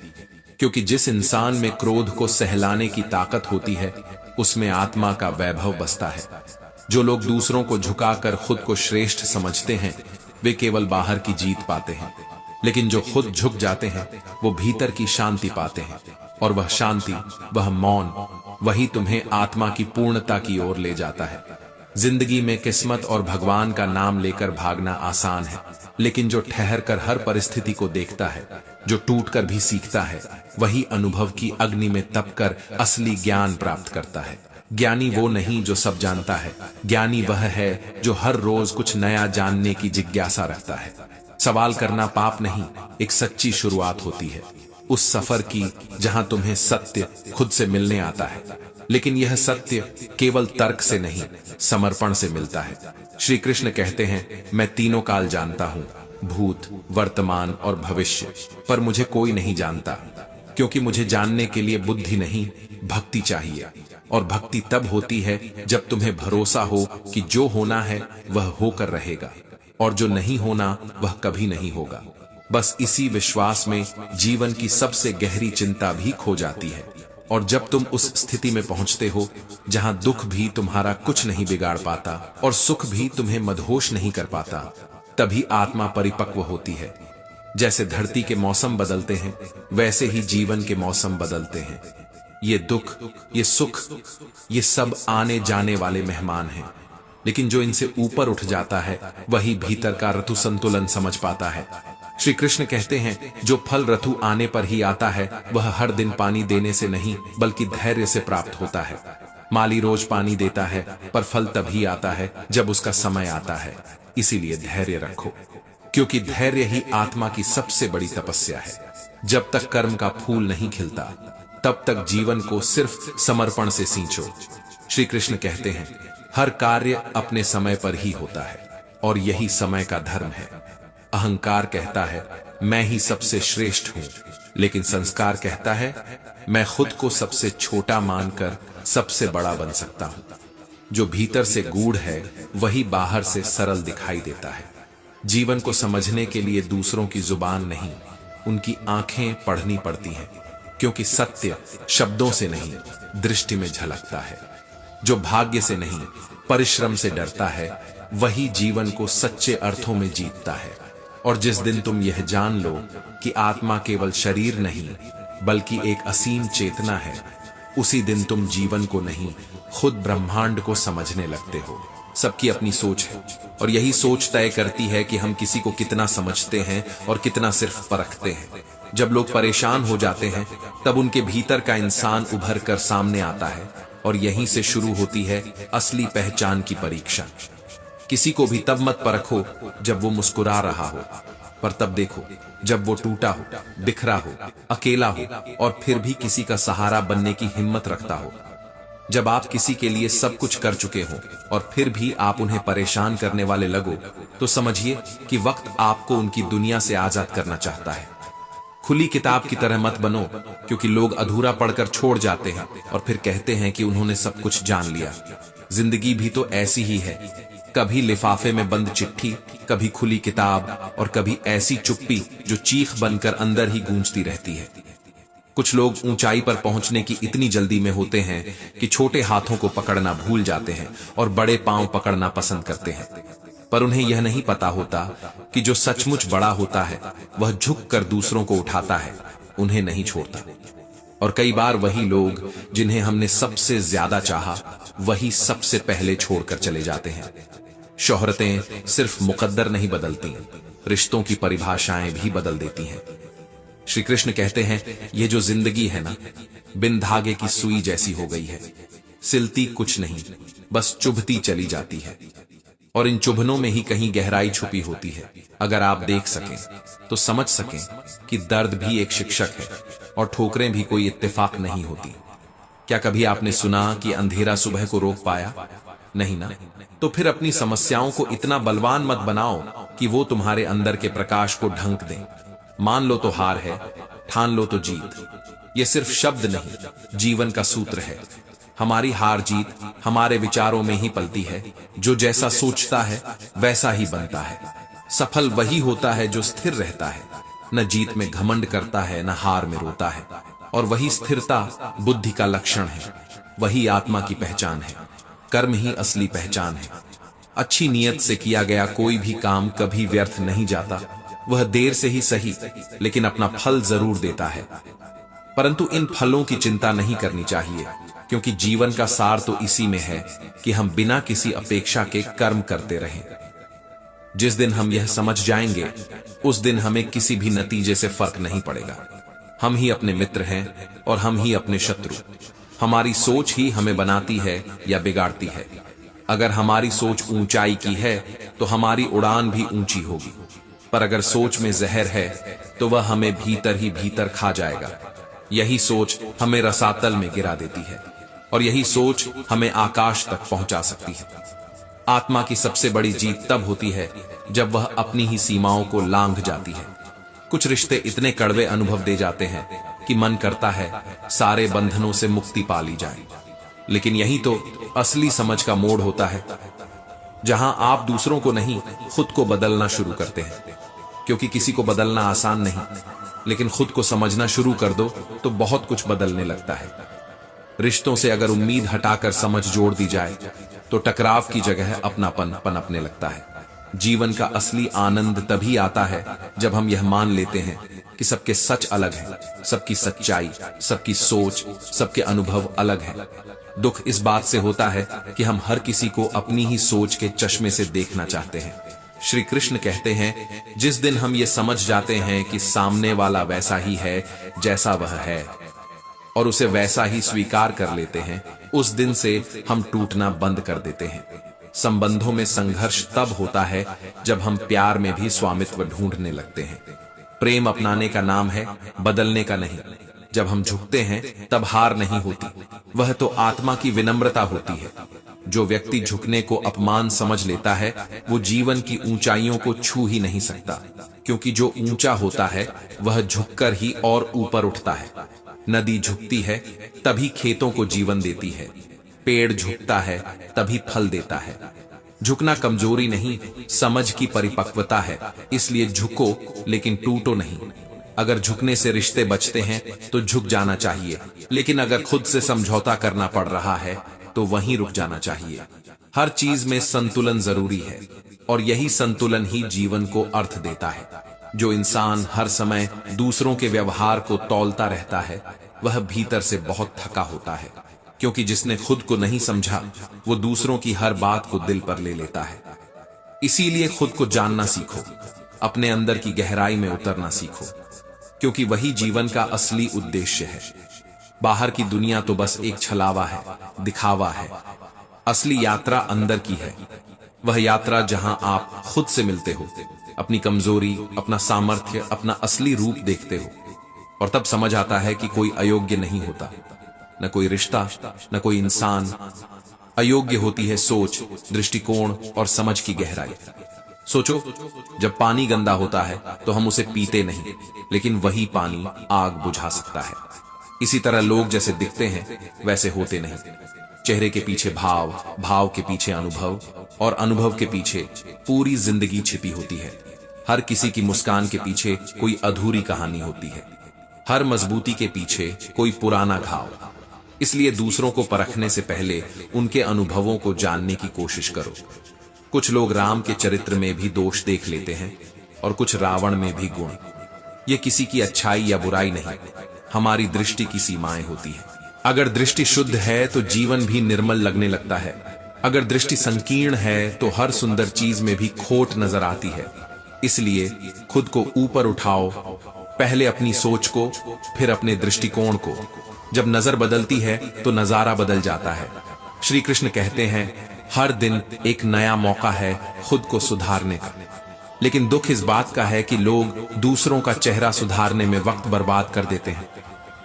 क्योंकि जिस इंसान में क्रोध को सहलाने की ताकत होती है, उसमें आत्मा का वैभव बसता है। जो लोग दूसरों को झुकाकर खुद को श्रेष्ठ समझते हैं, वे केवल बाहर की जीत पाते हैं, लेकिन जो खुद झुक जाते हैं वो भीतर की शांति पाते हैं। और वह शांति, वह मौन, वही तुम्हें आत्मा की पूर्णता की ओर ले जाता है। जिंदगी में किस्मत और भगवान का नाम लेकर भागना आसान है, लेकिन जो ठहर कर हर परिस्थिति को देखता है, जो टूट कर भी सीखता है, वही अनुभव की अग्नि में तपकर असली ज्ञान प्राप्त करता है। ज्ञानी वो नहीं जो सब जानता है, ज्ञानी वह है जो हर रोज कुछ नया जानने की जिज्ञासा रखता है। सवाल करना पाप नहीं, एक सच्ची शुरुआत होती है उस सफर की जहां तुम्हें सत्य खुद से मिलने आता है। लेकिन यह सत्य केवल तर्क से नहीं, समर्पण से मिलता है। श्री कृष्ण कहते हैं, मैं तीनों काल जानता हूं, भूत, वर्तमान और भविष्य, पर मुझे कोई नहीं जानता, क्योंकि मुझे जानने के लिए बुद्धि नहीं, भक्ति चाहिए। और भक्ति तब होती है जब तुम्हें भरोसा हो कि जो होना है वह होकर रहेगा, और जो नहीं होना वह कभी नहीं होगा। बस इसी विश्वास में जीवन की सबसे गहरी चिंता भी खो जाती है। और जब तुम उस स्थिति में पहुंचते हो जहां दुख भी तुम्हारा कुछ नहीं बिगाड़ पाता और सुख भी तुम्हें मदहोश नहीं कर पाता, तभी आत्मा परिपक्व होती है। जैसे धरती के मौसम बदलते हैं, वैसे ही जीवन के मौसम बदलते हैं। ये दुख, ये सुख, ये सब आने जाने वाले मेहमान हैं, लेकिन जो इनसे ऊपर उठ जाता है वही भीतर का ऋतु संतुलन समझ पाता है। श्री कृष्ण कहते हैं, जो फल ऋतु आने पर ही आता है वह हर दिन पानी देने से नहीं बल्कि धैर्य से प्राप्त होता है। माली रोज पानी देता है, पर फल तभी आता है जब उसका समय आता है। इसीलिए धैर्य रखो, क्योंकि धैर्य ही आत्मा की सबसे बड़ी तपस्या है। जब तक कर्म का फूल नहीं खिलता, तब तक जीवन को सिर्फ समर्पण से सींचो। श्री कृष्ण कहते हैं, हर कार्य अपने समय पर ही होता है, और यही समय का धर्म है। अहंकार कहता है, मैं ही सबसे श्रेष्ठ हूं, लेकिन संस्कार कहता है, मैं खुद को सबसे छोटा मानकर सबसे बड़ा बन सकता हूं। जो भीतर से गूढ़ है वही बाहर से सरल दिखाई देता है। जीवन को समझने के लिए दूसरों की जुबान नहीं, उनकी आंखें पढ़नी पड़ती हैं, क्योंकि सत्य शब्दों से नहीं, दृष्टि में झलकता है। जो भाग्य से नहीं, परिश्रम से डरता है, वही जीवन को सच्चे अर्थों में जीतता है। और जिस दिन तुम यह जान लो कि आत्मा केवल शरीर नहीं बल्कि एक असीम चेतना है, उसी दिन तुम जीवन को नहीं, खुद ब्रह्मांड को समझने लगते हो। सबकी अपनी सोच है, और यही सोच तय करती है कि हम किसी को कितना समझते हैं और कितना सिर्फ परखते हैं। जब लोग परेशान हो जाते हैं, तब उनके भीतर का इंसान उभर कर सामने आता है, और यहीं से शुरू होती है असली पहचान की परीक्षा। किसी को भी तब मत परखो जब वो मुस्कुरा रहा हो, पर तब देखो जब वो टूटा हो, बिखरा हो, अकेला हो, और फिर भी किसी का सहारा बनने की हिम्मत रखता हो। जब आप किसी के लिए सब कुछ कर चुके हो और फिर भी आप उन्हें परेशान करने वाले लगो, तो समझिए कि वक्त आपको उनकी दुनिया से आजाद करना चाहता है। खुली किताब की तरह मत बनो, क्योंकि लोग अधूरा पढ़कर छोड़ जाते हैं और फिर कहते हैं कि उन्होंने सब कुछ जान लिया। जिंदगी भी तो ऐसी ही है, कभी लिफाफे में बंद चिट्ठी, कभी खुली किताब, और कभी ऐसी चुप्पी जो चीख बनकर अंदर ही गूंजती रहती है। कुछ लोग ऊंचाई पर पहुंचने की इतनी जल्दी में होते हैं कि छोटे हाथों को पकड़ना भूल जाते हैं और बड़े पांव पकड़ना पसंद करते हैं, पर उन्हें यह नहीं पता होता कि जो सचमुच बड़ा होता है वह झुककर दूसरों को उठाता है, उन्हें नहीं छोड़ता। और कई बार वही लोग जिन्हें हमने सबसे ज्यादा चाहा, वही सबसे पहले छोड़कर चले जाते हैं। शोहरतें सिर्फ मुकद्दर नहीं बदलती, रिश्तों की परिभाषाएं भी बदल देती हैं। श्री कृष्ण कहते हैं, ये जो जिंदगी है ना, बिन धागे की सुई जैसी हो गई है, सिलती कुछ नहीं, बस चुभती चली जाती है। और इन चुभनों में ही कहीं गहराई छुपी होती है। अगर आप देख सकें तो समझ सकें कि दर्द भी एक शिक्षक है और ठोकरें भी कोई इत्तेफाक नहीं होती। क्या कभी आपने सुना कि अंधेरा सुबह को रोक पाया? नहीं ना? तो फिर अपनी समस्याओं को इतना बलवान मत बनाओ कि वो तुम्हारे अंदर के प्रकाश को ढंक दें। मान लो तो हार है, ठान लो तो जीत। ये सिर्फ शब्द नहीं, जीवन का सूत्र है। हमारी हार जीत हमारे विचारों में ही पलती है। जो जैसा सोचता है वैसा ही बनता है। सफल वही होता है जो स्थिर रहता है, न जीत में घमंड करता है, न हार में रोता है। और वही स्थिरता बुद्धि का लक्षण है, वही आत्मा की पहचान है। कर्म ही असली पहचान है। अच्छी नीयत से किया गया कोई भी काम कभी व्यर्थ नहीं जाता। वह देर से ही सही, लेकिन अपना फल जरूर देता है। परंतु इन फलों की चिंता नहीं करनी चाहिए, क्योंकि जीवन का सार तो इसी में है कि हम बिना किसी अपेक्षा के कर्म करते रहें। जिस दिन हम यह समझ जाएंगे उस दिन हमें किसी भी नतीजे से फर्क नहीं पड़ेगा। हम ही अपने मित्र हैं और हम ही अपने शत्रु। हमारी सोच ही हमें बनाती है या बिगाड़ती है। अगर हमारी सोच ऊंचाई की है तो हमारी उड़ान भी ऊंची होगी, पर अगर सोच में जहर है तो वह हमें भीतर ही भीतर खा जाएगा। यही सोच हमें रसातल में गिरा देती है और यही सोच हमें आकाश तक पहुंचा सकती है। आत्मा की सबसे बड़ी जीत तब होती है जब वह अपनी ही सीमाओं को लांघ जाती है। कुछ रिश्ते इतने कड़वे अनुभव दे जाते हैं कि मन करता है सारे बंधनों से मुक्ति पा ली जाए। लेकिन यही तो असली समझ का मोड़ होता है, जहां आप दूसरों को नहीं खुद को बदलना शुरू करते हैं। क्योंकि किसी को बदलना आसान नहीं, लेकिन खुद को समझना शुरू कर दो तो बहुत कुछ बदलने लगता है। रिश्तों से अगर उम्मीद हटाकर समझ जोड़ दी जाए तो टकराव की जगह अपनापन पनपने लगता है। जीवन का असली आनंद तभी आता है जब हम यह मान लेते हैं कि सबके सच अलग हैं, सबकी सच्चाई, सबकी सोच, सबके अनुभव अलग हैं। दुख इस बात से होता है कि हम हर किसी को अपनी ही सोच के चश्मे से देखना चाहते हैं। श्री कृष्ण कहते हैं, जिस दिन हम ये समझ जाते हैं कि सामने वाला वैसा ही है जैसा वह है और उसे वैसा ही स्वीकार कर लेते हैं, उस दिन से हम टूटना बंद कर देते हैं। संबंधों में संघर्ष तब होता है जब हम प्यार में भी स्वामित्व ढूंढने लगते हैं। प्रेम अपनाने का नाम है, बदलने का नहीं। जब हम झुकते हैं तब हार नहीं होती, वह तो आत्मा की विनम्रता होती है। जो व्यक्ति झुकने को अपमान समझ लेता है वो जीवन की ऊंचाइयों को छू ही नहीं सकता, क्योंकि जो ऊंचा होता है वह झुककर ही और ऊपर उठता है। नदी झुकती है तभी खेतों को जीवन देती है, पेड़ झुकता है तभी फल देता है। झुकना कमजोरी नहीं, समझ की परिपक्वता है। इसलिए झुको लेकिन टूटो नहीं। अगर झुकने से रिश्ते बचते हैं तो झुक जाना चाहिए, लेकिन अगर खुद से समझौता करना पड़ रहा है तो वहीं रुक जाना चाहिए। हर चीज में संतुलन जरूरी है और यही संतुलन ही जीवन को अर्थ देता है। जो इंसान हर समय दूसरों के व्यवहार को तौलता रहता है वह भीतर से बहुत थका होता है, क्योंकि जिसने खुद को नहीं समझा वो दूसरों की हर बात को दिल पर ले लेता है। इसीलिए खुद को जानना सीखो, अपने अंदर की गहराई में उतरना सीखो, क्योंकि वही जीवन का असली उद्देश्य है। बाहर की दुनिया तो बस एक छलावा है, दिखावा है। असली यात्रा अंदर की है, वह यात्रा जहां आप खुद से मिलते हो, अपनी कमजोरी, अपना सामर्थ्य, अपना असली रूप देखते हो। और तब समझ आता है कि कोई अयोग्य नहीं होता, न कोई रिश्ता, न कोई इंसान। अयोग्य होती है सोच, दृष्टिकोण और समझ की गहराई। सोचो, जब पानी गंदा होता है तो हम उसे पीते नहीं, लेकिन वही पानी आग बुझा सकता है। इसी तरह लोग जैसे दिखते हैं वैसे होते नहीं। चेहरे के पीछे भाव, भाव के पीछे अनुभव और अनुभव के पीछे पूरी जिंदगी छिपी होती है। हर किसी की मुस्कान के पीछे कोई अधूरी कहानी होती है, हर मजबूती के पीछे कोई पुराना घाव। इसलिए दूसरों को परखने से पहले उनके अनुभवों को जानने की कोशिश करो। कुछ लोग राम के चरित्र में भी दोष देख लेते हैं और कुछ रावण में भी गुण। ये किसी की अच्छाई या बुराई नहीं, हमारी दृष्टि की सीमाएं होती है। अगर दृष्टि शुद्ध है तो जीवन भी निर्मल लगने लगता है। अगर दृष्टि संकीर्ण है तो हर सुंदर चीज में भी खोट नजर आती है। इसलिए खुद को ऊपर उठाओ, पहले अपनी सोच को, फिर अपने दृष्टिकोण को। जब नजर बदलती है तो नजारा बदल जाता है। श्री कृष्ण कहते हैं, हर दिन एक नया मौका है खुद को सुधारने का। लेकिन दुख इस बात का है कि लोग दूसरों का चेहरा सुधारने में वक्त बर्बाद कर देते हैं।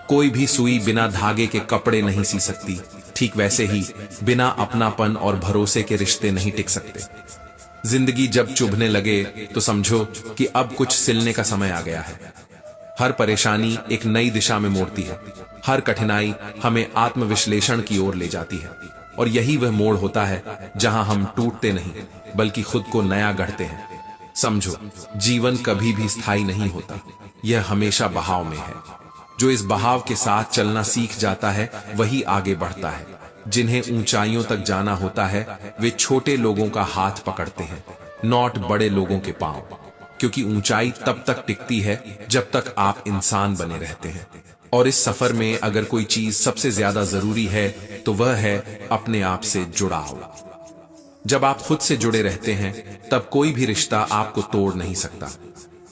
कोई भी सुई बिना धागे के कपड़े नहीं सी सकती, ठीक वैसे ही बिना अपनापन और भरोसे के रिश्ते नहीं टिक सकते। जिंदगी जब चुभने लगे तो समझो कि अब कुछ सिलने का समय आ गया है। हर परेशानी एक नई दिशा में मोड़ती है, हर कठिनाई हमें आत्मविश्लेषण की ओर ले जाती है। और यही वह मोड़ होता है जहां हम टूटते नहीं बल्कि खुद को नया गढ़ते हैं। समझो, जीवन कभी भी स्थायी नहीं होता, यह हमेशा बहाव में है। जो इस बहाव के साथ चलना सीख जाता है वही आगे बढ़ता है। जिन्हें ऊंचाइयों तक जाना होता है वे छोटे लोगों का हाथ पकड़ते हैं, नॉट बड़े लोगों के पांव। क्योंकि ऊंचाई तब तक टिकती है जब तक आप इंसान बने रहते हैं। और इस सफर में अगर कोई चीज सबसे ज्यादा जरूरी है तो वह है अपने आप से जुड़ाव। जब आप खुद से जुड़े रहते हैं तब कोई भी रिश्ता आपको तोड़ नहीं सकता।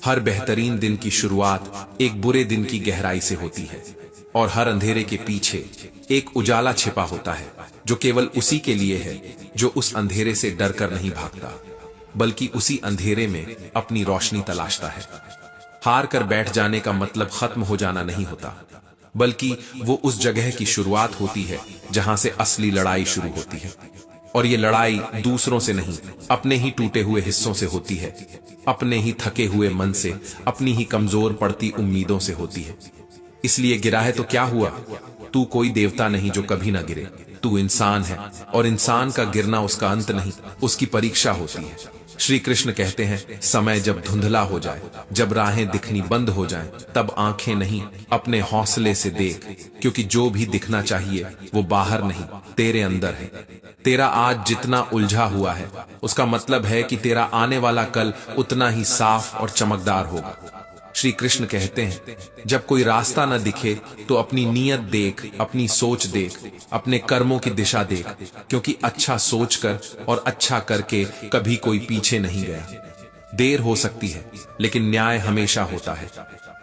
हर बेहतरीन दिन की शुरुआत एक बुरे दिन की गहराई से होती है, और हर अंधेरे के पीछे एक उजाला छिपा होता है जो केवल उसी के लिए है जो उस अंधेरे से डर कर नहीं भागता, बल्कि उसी अंधेरे में अपनी रोशनी तलाशता है। हार कर बैठ जाने का मतलब खत्म हो जाना नहीं होता, बल्कि वो उस जगह की शुरुआत होती है जहां से असली लड़ाई शुरू होती है। और ये लड़ाई दूसरों से नहीं, अपने ही टूटे हुए हिस्सों से होती है, अपने ही थके हुए मन से, अपनी ही कमजोर पड़ती उम्मीदों से होती है। इसलिए गिरा है तो क्या हुआ, तू कोई देवता नहीं जो कभी ना गिरे। तू इंसान है, और इंसान का गिरना उसका अंत नहीं, उसकी परीक्षा होती है। श्री कृष्ण कहते हैं, समय जब धुंधला हो जाए, जब राहें दिखनी बंद हो जाएं, तब आंखें नहीं अपने हौसले से देख, क्योंकि जो भी दिखना चाहिए वो बाहर नहीं तेरे अंदर है। तेरा आज जितना उलझा हुआ है उसका मतलब है कि तेरा आने वाला कल उतना ही साफ और चमकदार होगा। श्री कृष्ण कहते हैं, जब कोई रास्ता न दिखे तो अपनी नीयत देख, अपनी सोच देख, अपने कर्मों की दिशा देख, क्योंकि अच्छा सोचकर और अच्छा करके कभी कोई पीछे नहीं गया। देर हो सकती है लेकिन न्याय हमेशा होता है,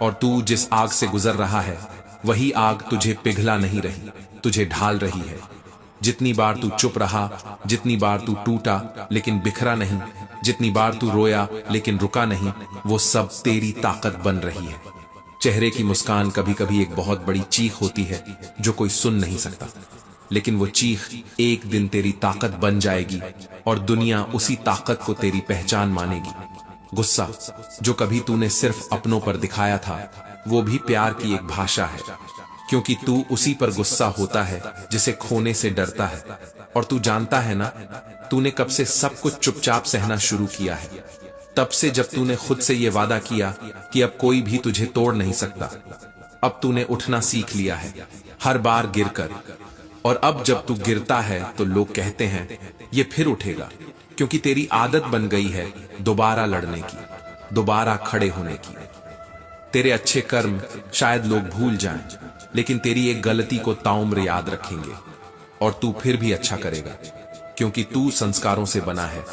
और तू जिस आग से गुजर रहा है वही आग तुझे पिघला नहीं रही, तुझे ढाल रही है। जितनी बार तू चुप रहा, जितनी बार तू टूटा लेकिन बिखरा नहीं, जितनी बार तू रोया लेकिन रुका नहीं, वो सब तेरी ताकत बन रही है। चेहरे की मुस्कान कभी कभी एक बहुत बड़ी चीख होती है जो कोई सुन नहीं सकता, लेकिन वो चीख एक दिन तेरी ताकत बन जाएगी और दुनिया उसी ताकत को तेरी पहचान मानेगी। गुस्सा जो कभी तूने सिर्फ अपनों पर दिखाया था, वो भी प्यार की एक भाषा है, क्योंकि तू उसी पर गुस्सा होता है जिसे खोने से डरता है। और तू जानता है ना, तूने कब से सब कुछ चुपचाप सहना शुरू किया है, तब से जब तूने खुद से ये वादा किया कि अब कोई भी तुझे तोड़ नहीं सकता। अब तूने उठना सीख लिया है, हर बार गिरकर, और अब जब तू गिरता है तो लोग कहते हैं ये फिर उठेगा, क्योंकि तेरी आदत बन गई है दोबारा लड़ने की, दोबारा खड़े होने की। तेरे अच्छे कर्म शायद लोग भूल जाएं, लेकिन तेरी एक गलती को ताउम्र याद रखेंगे, और तू फिर भी अच्छा करेगा, क्योंकि तू संस्कारों से बना है,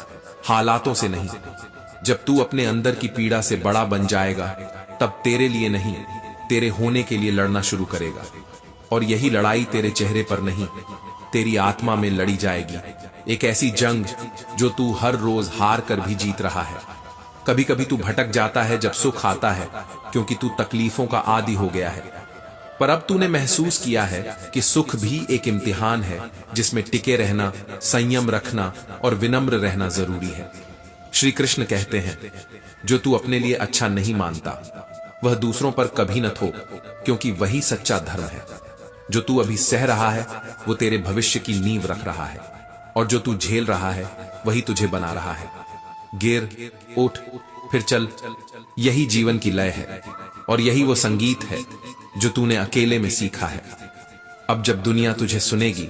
हालातों से नहीं। जब तू अपने अंदर की पीड़ा से बड़ा बन जाएगा, तब तेरे लिए नहीं, तेरे होने के लिए लड़ना शुरू करेगा। और यही लड़ाई तेरे चेहरे पर नहीं, तेरी आत्मा में लड़ी जाएगी। एक ऐसी जंग जो तू हर रोज हार कर भी जीत रहा है। कभी कभी तू भटक जाता है जब सुख आता है, क्योंकि तू तकलीफों का आदी हो गया है। पर अब तूने महसूस किया है कि सुख भी एक इम्तिहान है, जिसमें टिके रहना, संयम रखना और विनम्र रहना जरूरी है। श्री कृष्ण कहते हैं, जो तू अपने लिए अच्छा नहीं मानता वह दूसरों पर कभी न थोप, क्योंकि वही सच्चा धर्म है। जो तू अभी सह रहा है वो तेरे भविष्य की नींव रख रहा है, और जो तू झेल रहा है वही तुझे बना रहा है। गिर, उठ, फिर चल, यही जीवन की लय है, और यही वो संगीत है जो तूने अकेले में सीखा है। अब जब दुनिया तुझे सुनेगी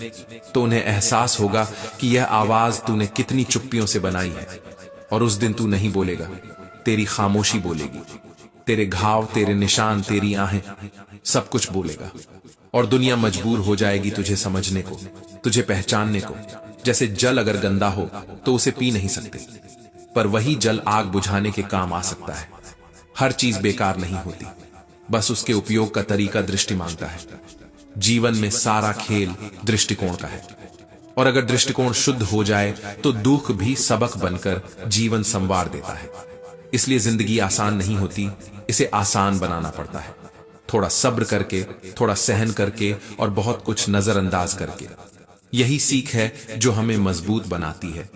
तो उन्हें एहसास होगा कि यह आवाज तूने कितनी चुप्पियों से बनाई है, और उस दिन तू नहीं बोलेगा, तेरी खामोशी बोलेगी। तेरे घाव, तेरे निशान, तेरी आहें, सब कुछ बोलेगा, और दुनिया मजबूर हो जाएगी तुझे समझने को, तुझे पहचानने को। जैसे जल अगर गंदा हो तो उसे पी नहीं सकते, पर वही जल आग बुझाने के काम आ सकता है। हर चीज बेकार नहीं होती, बस उसके उपयोग का तरीका दृष्टि मांगता है। जीवन में सारा खेल दृष्टिकोण का है, और अगर दृष्टिकोण शुद्ध हो जाए तो दुख भी सबक बनकर जीवन संवार देता है। इसलिए जिंदगी आसान नहीं होती, इसे आसान बनाना पड़ता है, थोड़ा सब्र करके, थोड़ा सहन करके, और बहुत कुछ नजरअंदाज करके। यही सीख है जो हमें मजबूत बनाती है,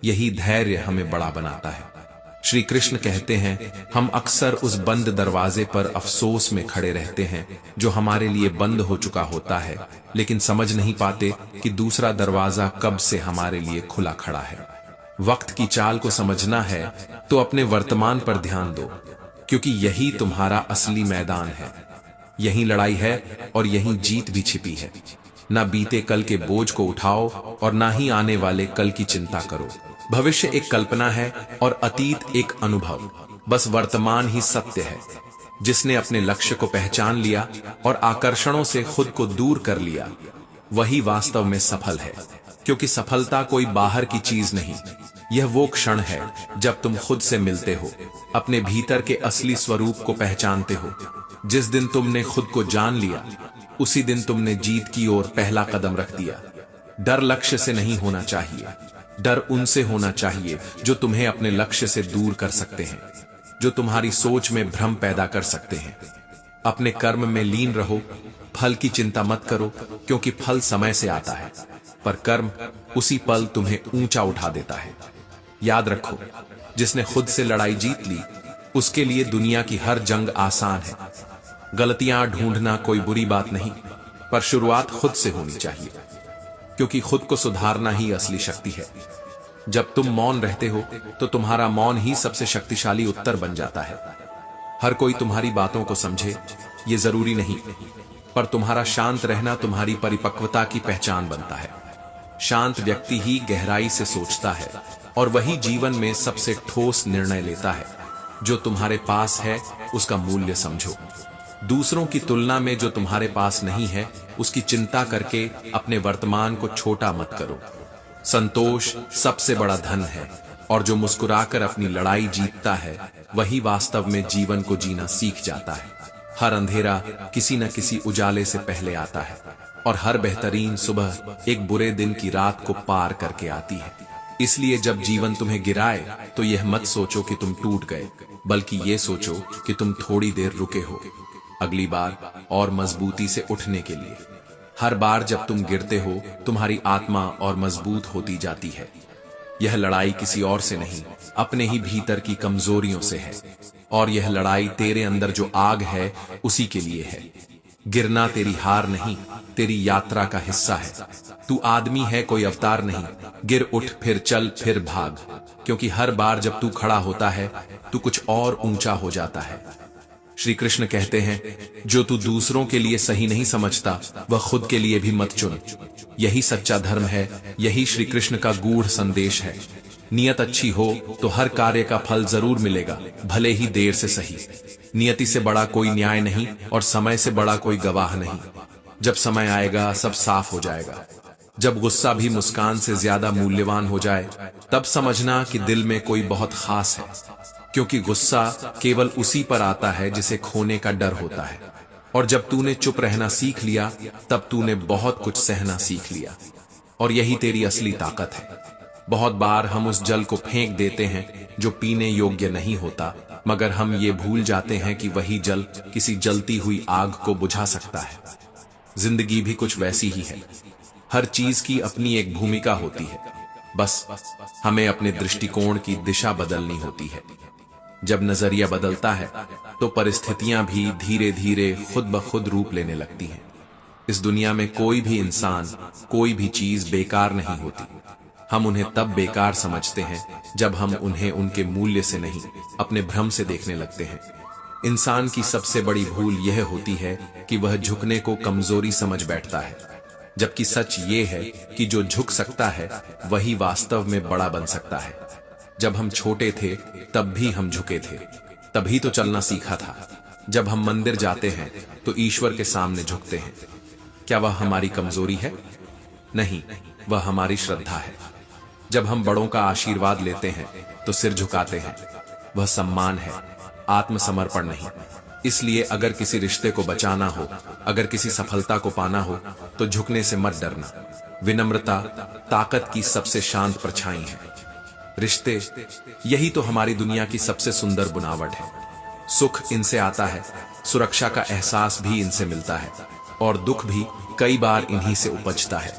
यही धैर्य हमें बड़ा बनाता है। श्री कृष्ण कहते हैं, हम अक्सर उस बंद दरवाजे पर अफसोस में खड़े रहते हैं जो हमारे लिए बंद हो चुका होता है, लेकिन समझ नहीं पाते कि दूसरा दरवाजा कब से हमारे लिए खुला खड़ा है। वक्त की चाल को समझना है तो अपने वर्तमान पर ध्यान दो, क्योंकि यही तुम्हारा असली मैदान है। यही लड़ाई है और यही जीत भी छिपी है। ना बीते कल के बोझ को उठाओ और ना ही आने वाले कल की चिंता करो। भविष्य एक कल्पना है और अतीत एक अनुभव, बस वर्तमान ही सत्य है। जिसने अपने लक्ष्य को पहचान लिया और आकर्षणों से खुद को दूर कर लिया, वही वास्तव में सफल है। क्योंकि सफलता कोई बाहर की चीज नहीं, यह वो क्षण है जब तुम खुद से मिलते हो, अपने भीतर के असली स्वरूप को पहचानते हो। जिस दिन तुमने खुद को जान लिया, उसी दिन तुमने जीत की ओर पहला कदम रख दिया। डर लक्ष्य से नहीं होना चाहिए, डर उनसे होना चाहिए जो तुम्हें अपने लक्ष्य से दूर कर सकते हैं, जो तुम्हारी सोच में भ्रम पैदा कर सकते हैं। अपने कर्म में लीन रहो, फल की चिंता मत करो, क्योंकि फल समय से आता है, पर कर्म उसी पल तुम्हें ऊंचा उठा देता है। याद रखो, जिसने खुद से लड़ाई जीत ली, उसके लिए दुनिया की हर जंग आसान है। गलतियां ढूंढना कोई बुरी बात नहीं, पर शुरुआत खुद से होनी चाहिए, क्योंकि खुद को सुधारना ही असली शक्ति है। जब तुम मौन रहते हो तो तुम्हारा मौन ही सबसे शक्तिशाली उत्तर बन जाता है। हर कोई तुम्हारी बातों को समझे, ये जरूरी नहीं, पर तुम्हारा शांत रहना तुम्हारी परिपक्वता की पहचान बनता है। शांत व्यक्ति ही गहराई से सोचता है और वही जीवन में सबसे ठोस निर्णय लेता है। जो तुम्हारे पास है उसका मूल्य समझो। दूसरों की तुलना में जो तुम्हारे पास नहीं है उसकी चिंता करके अपने वर्तमान को छोटा मत करो। संतोष सबसे बड़ा धन है, और जो मुस्कुराकर अपनी लड़ाई जीतता है वही वास्तव में जीवन को जीना सीख जाता है। हर अंधेरा किसी न किसी उजाले से पहले आता है, और हर बेहतरीन सुबह एक बुरे दिन की रात को पार करके आती है। इसलिए जब जीवन तुम्हें गिराए तो यह मत सोचो कि तुम टूट गए, बल्कि ये सोचो कि तुम थोड़ी देर रुके हो, अगली बार और मजबूती से उठने के लिए। हर बार जब तुम गिरते हो तुम्हारी आत्मा और मजबूत होती जाती है। यह लड़ाई किसी और से नहीं, अपने ही भीतर की कमजोरियों से है, और यह लड़ाई तेरे अंदर जो आग है उसी के लिए है। गिरना तेरी हार नहीं, तेरी यात्रा का हिस्सा है। तू आदमी है, कोई अवतार नहीं। गिर उठ, फिर चल, फिर भाग, क्योंकि हर बार जब तू खड़ा होता है तू कुछ और ऊंचा हो जाता है। श्री कृष्ण कहते हैं, जो तू दूसरों के लिए सही नहीं समझता वह खुद के लिए भी मत चुन। यही सच्चा धर्म है, यही श्री कृष्ण का गूढ़ संदेश है। नियत अच्छी हो तो हर कार्य का फल जरूर मिलेगा, भले ही देर से सही। नियति से बड़ा कोई न्याय नहीं, और समय से बड़ा कोई गवाह नहीं। जब समय आएगा सब साफ हो जाएगा। जब गुस्सा भी मुस्कान से ज्यादा मूल्यवान हो जाए, तब समझना कि दिल में कोई बहुत खास है, क्योंकि गुस्सा केवल उसी पर आता है जिसे खोने का डर होता है। और जब तूने चुप रहना सीख लिया, तब तूने बहुत कुछ सहना सीख लिया, और यही तेरी असली ताकत है। बहुत बार हम उस जल को फेंक देते हैं जो पीने योग्य नहीं होता, मगर हम ये भूल जाते हैं कि वही जल किसी जलती हुई आग को बुझा सकता है। जिंदगी भी कुछ वैसी ही है। हर चीज की अपनी एक भूमिका होती है, बस हमें अपने दृष्टिकोण की दिशा बदलनी होती है। जब नजरिया बदलता है तो परिस्थितियां भी धीरे धीरे खुद ब खुद रूप लेने लगती हैं। इस दुनिया में कोई भी इंसान, कोई भी चीज बेकार नहीं होती। हम उन्हें तब बेकार समझते हैं जब हम उन्हें उनके मूल्य से नहीं, अपने भ्रम से देखने लगते हैं। इंसान की सबसे बड़ी भूल यह होती है कि वह झुकने को कमजोरी समझ बैठता है, जबकि सच ये है कि जो झुक सकता है वही वास्तव में बड़ा बन सकता है। जब हम छोटे थे तब भी हम झुके थे, तभी तो चलना सीखा था। जब हम मंदिर जाते हैं तो ईश्वर के सामने झुकते हैं। क्या वह हमारी कमजोरी है? नहीं, वह हमारी श्रद्धा है। जब हम बड़ों का आशीर्वाद लेते हैं तो सिर झुकाते हैं, वह सम्मान है, आत्मसमर्पण नहीं। इसलिए अगर किसी रिश्ते को बचाना हो, अगर किसी सफलता को पाना हो, तो झुकने से मत डरना। विनम्रता ताकत की सबसे शांत परछाई है। रिश्ते, यही तो हमारी दुनिया की सबसे सुंदर बुनावट है। सुख इनसे आता है, सुरक्षा का एहसास भी इनसे मिलता है, और दुख भी कई बार इन्हीं से उपजता है।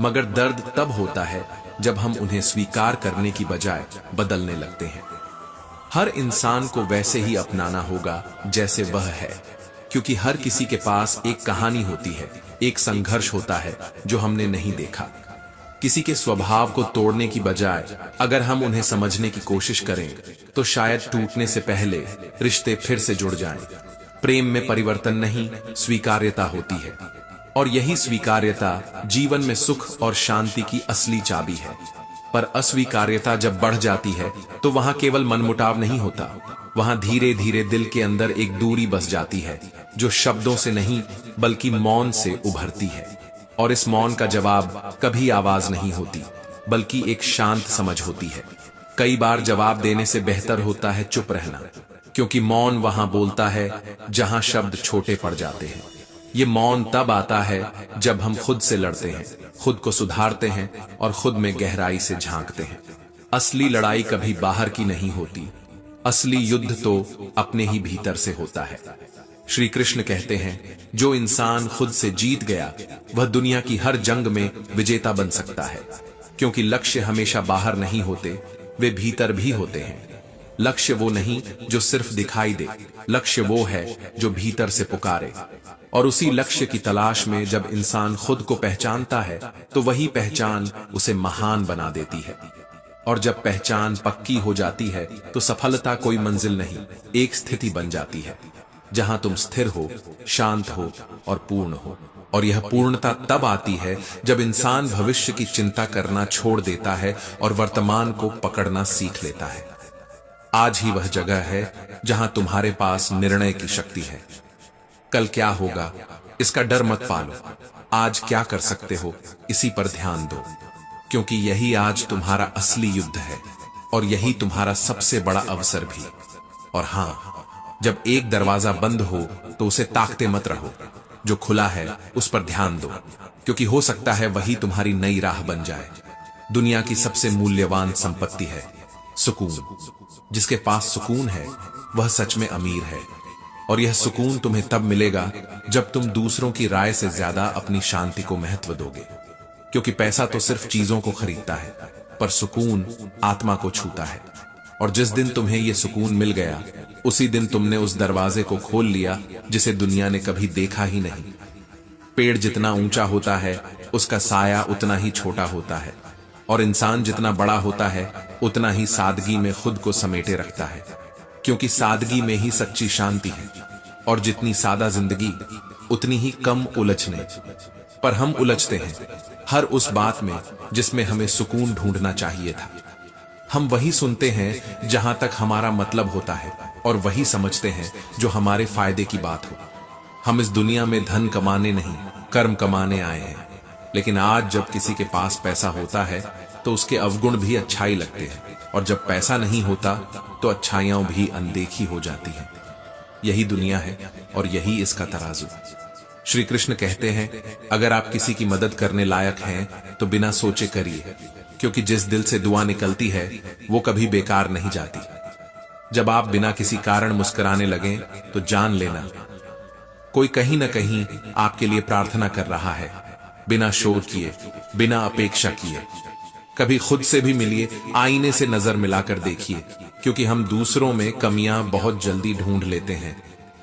मगर दर्द तब होता है जब हम उन्हें स्वीकार करने की बजाय बदलने लगते हैं। हर इंसान को वैसे ही अपनाना होगा जैसे वह है, क्योंकि हर किसी के पास एक कहानी होती है, एक संघर्ष होता है जो हमने नहीं देखा। किसी के स्वभाव को तोड़ने की बजाय अगर हम उन्हें समझने की कोशिश करें तो शायद टूटने से पहले रिश्ते फिर से जुड़ जाएं। प्रेम में परिवर्तन नहीं, स्वीकार्यता होती है, और यही स्वीकार्यता जीवन में सुख और शांति की असली चाबी है। पर अस्वीकार्यता जब बढ़ जाती है तो वहां केवल मनमुटाव नहीं होता, वहां धीरे धीरे दिल के अंदर एक दूरी बस जाती है जो शब्दों से नहीं बल्कि मौन से उभरती है। और इस मौन का जवाब कभी आवाज नहीं होती, बल्कि एक शांत समझ होती है। कई बार जवाब देने से बेहतर होता है चुप रहना, क्योंकि मौन वहां बोलता है जहां शब्द छोटे पड़ जाते हैं। ये मौन तब आता है जब हम खुद से लड़ते हैं, खुद को सुधारते हैं और खुद में गहराई से झांकते हैं। असली लड़ाई कभी बाहर की नहीं होती, असली युद्ध तो अपने ही भीतर से होता है। श्री कृष्ण कहते हैं, जो इंसान खुद से जीत गया वह दुनिया की हर जंग में विजेता बन सकता है, क्योंकि लक्ष्य हमेशा बाहर नहीं होते, वे भीतर भी होते हैं। लक्ष्य वो नहीं जो सिर्फ दिखाई दे, लक्ष्य वो है जो भीतर से पुकारे। और उसी लक्ष्य की तलाश में जब इंसान खुद को पहचानता है तो वही पहचान उसे महान बना देती है। और जब पहचान पक्की हो जाती है तो सफलता कोई मंजिल नहीं, एक स्थिति बन जाती है जहां तुम स्थिर हो, शांत हो और पूर्ण हो। और यह पूर्णता तब आती है जब इंसान भविष्य की चिंता करना छोड़ देता है और वर्तमान को पकड़ना सीख लेता है। आज ही वह जगह है जहां तुम्हारे पास निर्णय की शक्ति है। कल क्या होगा इसका डर मत पालो, आज क्या कर सकते हो इसी पर ध्यान दो, क्योंकि यही आज तुम्हारा असली युद्ध है और यही तुम्हारा सबसे बड़ा अवसर भी। और हां, जब एक दरवाजा बंद हो तो उसे ताकते मत रहो, जो खुला है उस पर ध्यान दो, क्योंकि हो सकता है वही तुम्हारी नई राह बन जाए। दुनिया की सबसे मूल्यवान संपत्ति है सुकून। जिसके पास सुकून है वह सच में अमीर है। और यह सुकून तुम्हें तब मिलेगा जब तुम दूसरों की राय से ज्यादा अपनी शांति को महत्व दोगे, क्योंकि पैसा तो सिर्फ चीजों को खरीदता है, पर सुकून आत्मा को छूता है। और जिस दिन तुम्हें यह सुकून मिल गया, उसी दिन तुमने उस दरवाजे को खोल लिया जिसे दुनिया ने कभी देखा ही नहीं। पेड़ जितना ऊंचा होता है उसका साया उतना ही छोटा होता है, और इंसान जितना बड़ा होता है उतना ही सादगी में खुद को समेटे रखता है, क्योंकि सादगी में ही सच्ची शांति है। और जितनी सादा जिंदगी उतनी ही कम उलझने। पर हम उलझते हैं हर उस बात में जिसमें हमें सुकून ढूंढना चाहिए था। हम वही सुनते हैं जहां तक हमारा मतलब होता है, और वही समझते हैं जो हमारे फायदे की बात हो। हम इस दुनिया में धन कमाने नहीं, कर्म कमाने आए हैं। लेकिन आज जब किसी के पास पैसा होता है तो उसके अवगुण भी अच्छाई लगते हैं, और जब पैसा नहीं होता तो अच्छाइयां भी अनदेखी हो जाती हैं। यही दुनिया है और यही इसका तराजू। श्री कृष्ण कहते हैं, अगर आप किसी की मदद करने लायक हैं तो बिना सोचे करिए, क्योंकि जिस दिल से दुआ निकलती है वो कभी बेकार नहीं जाती। जब आप बिना किसी कारण मुस्कुराने लगें तो जान लेना कोई कहीं ना कहीं आपके लिए प्रार्थना कर रहा है, बिना शोर किए, बिना अपेक्षा किए। कभी खुद से भी मिलिए, आईने से नजर मिलाकर देखिए, क्योंकि हम दूसरों में कमियां बहुत जल्दी ढूंढ लेते हैं,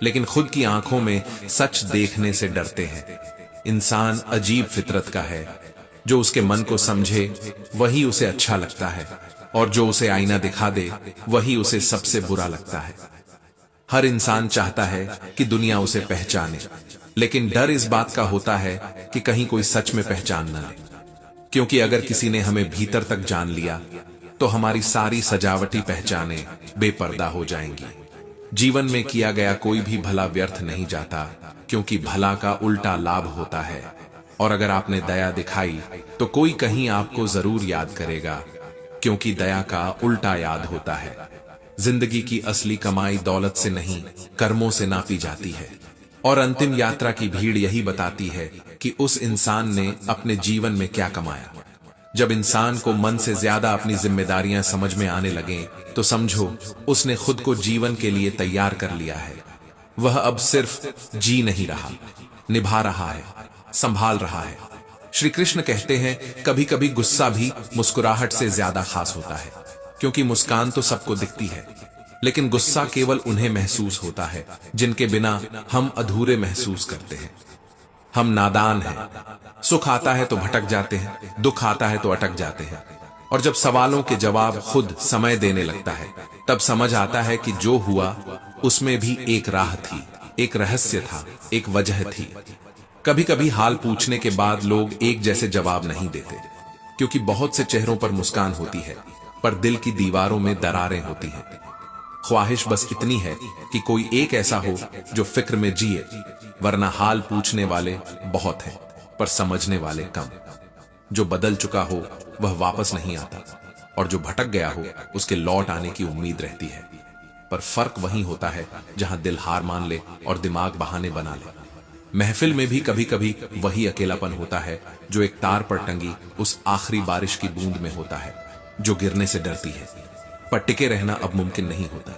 लेकिन खुद की आंखों में सच देखने से डरते हैं। इंसान अजीब फितरत का है, जो उसके मन को समझे वही उसे अच्छा लगता है, और जो उसे आईना दिखा दे वही उसे सबसे बुरा लगता है। हर इंसान चाहता है कि दुनिया उसे पहचाने, लेकिन डर इस बात का होता है कि कहीं कोई सच में पहचान न ले, क्योंकि अगर किसी ने हमें भीतर तक जान लिया तो हमारी सारी सजावटी पहचाने बेपर्दा हो जाएंगी। जीवन में किया गया कोई भी भला व्यर्थ नहीं जाता, क्योंकि भला का उल्टा लाभ होता है। और अगर आपने दया दिखाई तो कोई कहीं आपको जरूर याद करेगा, क्योंकि दया का उल्टा याद होता है। जिंदगी की असली कमाई दौलत से नहीं, कर्मों से नापी जाती है। और अंतिम यात्रा की भीड़ यही बताती है कि उस इंसान ने अपने जीवन में क्या कमाया। जब इंसान को मन से ज्यादा अपनी जिम्मेदारियां समझ में आने लगे तो समझो उसने खुद को जीवन के लिए तैयार कर लिया है। वह अब सिर्फ जी नहीं रहा, निभा रहा है, संभाल रहा है। श्री कृष्ण कहते हैं, कभी कभी गुस्सा भी मुस्कुराहट से ज्यादा खास होता है, क्योंकि मुस्कान तो सबको दिखती है, लेकिन गुस्सा केवल उन्हें महसूस होता है जिनके बिना हम अधूरे महसूस करते हैं। हम नादान हैं, सुख आता है तो भटक जाते हैं, दुख आता है तो अटक जाते हैं। और जब सवालों के जवाब खुद समय देने लगता है तब समझ आता है कि जो हुआ उसमें भी एक राह थी, एक रहस्य था, एक वजह थी। कभी कभी हाल पूछने के बाद लोग एक जैसे जवाब नहीं देते, क्योंकि बहुत से चेहरों पर मुस्कान होती है पर दिल की दीवारों में दरारें होती हैं। ख्वाहिश बस इतनी है कि कोई एक ऐसा हो जो फिक्र में जिए, वरना हाल पूछने वाले बहुत हैं। पर समझने वाले कम। जो बदल चुका हो वह वापस नहीं आता, और जो भटक गया हो उसके लौट आने की उम्मीद रहती है। पर फर्क वहीं होता है जहां दिल हार मान ले और दिमाग बहाने बना ले। महफिल में भी कभी कभी वही अकेलापन होता है जो एक तार पर टंगी उस आखिरी बारिश की बूंद में होता है, जो गिरने से डरती है, पर टिके रहना अब मुमकिन नहीं होता।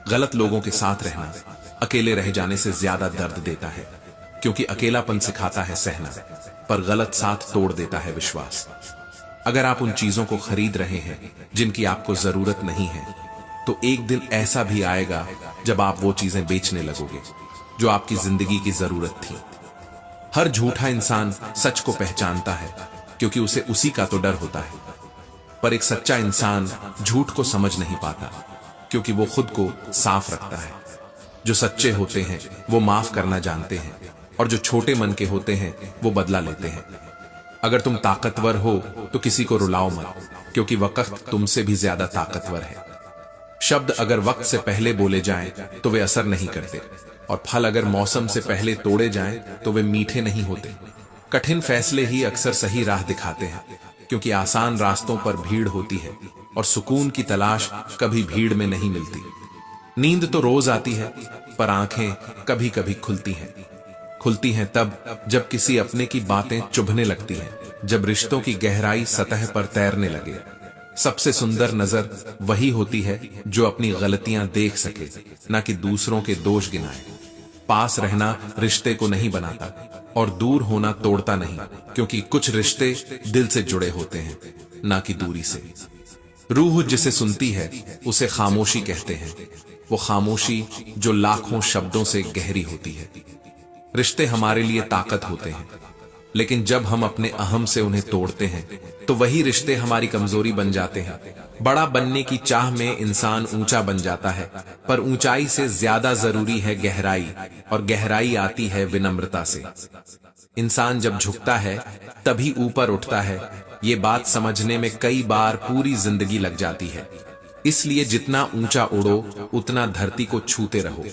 गलत लोगों के साथ रहना अकेले रह जाने से ज्यादा दर्द देता है, क्योंकि अकेलापन सिखाता है सहना, पर गलत साथ तोड़ देता है विश्वास। अगर आप उन चीजों को खरीद रहे हैं जिनकी आपको जरूरत नहीं है, तो एक दिन ऐसा भी आएगा जब आप वो चीजें बेचने लगोगे जो आपकी जिंदगी की जरूरत थी। हर झूठा इंसान सच को पहचानता है क्योंकि उसे उसी का तो डर होता है, पर एक सच्चा इंसान झूठ को समझ नहीं पाता क्योंकि वो खुद को साफ रखता है। जो सच्चे होते हैं वो माफ करना जानते हैं, और जो छोटे मन के होते हैं वो बदला लेते हैं। अगर तुम ताकतवर हो तो किसी को रुलाओ मत, क्योंकि वक्त तुमसे भी ज्यादा ताकतवर है। शब्द अगर वक्त से पहले बोले जाएं तो वे असर नहीं करते, और फल अगर मौसम से पहले तोड़े जाएं तो वे मीठे नहीं होते। कठिन फैसले ही अक्सर सही राह दिखाते हैं, क्योंकि आसान रास्तों पर भीड़ होती है और सुकून की तलाश कभी भीड़ में नहीं मिलती। नींद तो रोज आती है, पर आंखें कभी कभी खुलती हैं तब जब किसी अपने की बातें चुभने लगती हैं, जब रिश्तों की गहराई सतह पर तैरने लगे। सबसे सुंदर नजर वही होती है जो अपनी गलतियां देख सके, ना कि दूसरों के दोष गिनाए। पास रहना रिश्ते को नहीं बनाता, और दूर होना तोड़ता नहीं, क्योंकि कुछ रिश्ते दिल से जुड़े होते हैं, ना कि दूरी से। रूह जिसे सुनती है उसे खामोशी कहते हैं, वो खामोशी जो लाखों शब्दों से गहरी होती है। रिश्ते हमारे लिए ताकत होते हैं, लेकिन जब हम अपने अहम से उन्हें तोड़ते हैं तो वही रिश्ते हमारी कमजोरी बन जाते हैं। बड़ा बनने की चाह में इंसान ऊंचा बन जाता है, पर ऊंचाई से ज्यादा जरूरी है गहराई, और गहराई आती है विनम्रता से। इंसान जब झुकता है तभी ऊपर उठता है, ये बात समझने में कई बार पूरी जिंदगी लग जाती है। इसलिए जितना ऊंचा उड़ो उतना धरती को छूते रहो,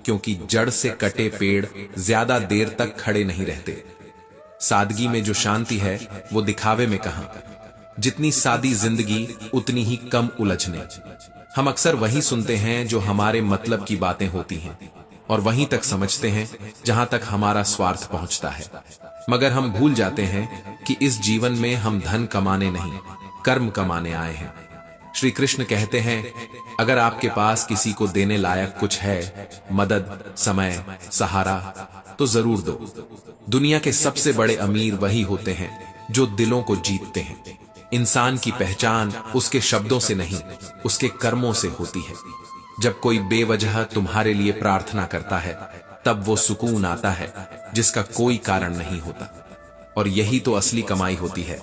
क्योंकि जड़ से कटे पेड़ ज्यादा देर तक खड़े नहीं रहते। सादगी में जो शांति है वो दिखावे में कहां। जितनी सादी जिंदगी उतनी ही कम उलझने। हम अक्सर वही सुनते हैं जो हमारे मतलब की बातें होती हैं, और वहीं तक समझते हैं जहां तक हमारा स्वार्थ पहुंचता है। मगर हम भूल जाते हैं कि इस जीवन में हम धन कमाने नहीं, कर्म कमाने आए हैं। श्री कृष्ण कहते हैं, अगर आपके पास किसी को देने लायक कुछ है, मदद, समय, सहारा, तो जरूर दो। दुनिया के सबसे बड़े अमीर वही होते हैं जो दिलों को जीतते हैं। इंसान की पहचान उसके शब्दों से नहीं, उसके कर्मों से होती है। जब कोई बेवजह तुम्हारे लिए प्रार्थना करता है तब वो सुकून आता है जिसका कोई कारण नहीं होता। और यही तो असली कमाई होती है,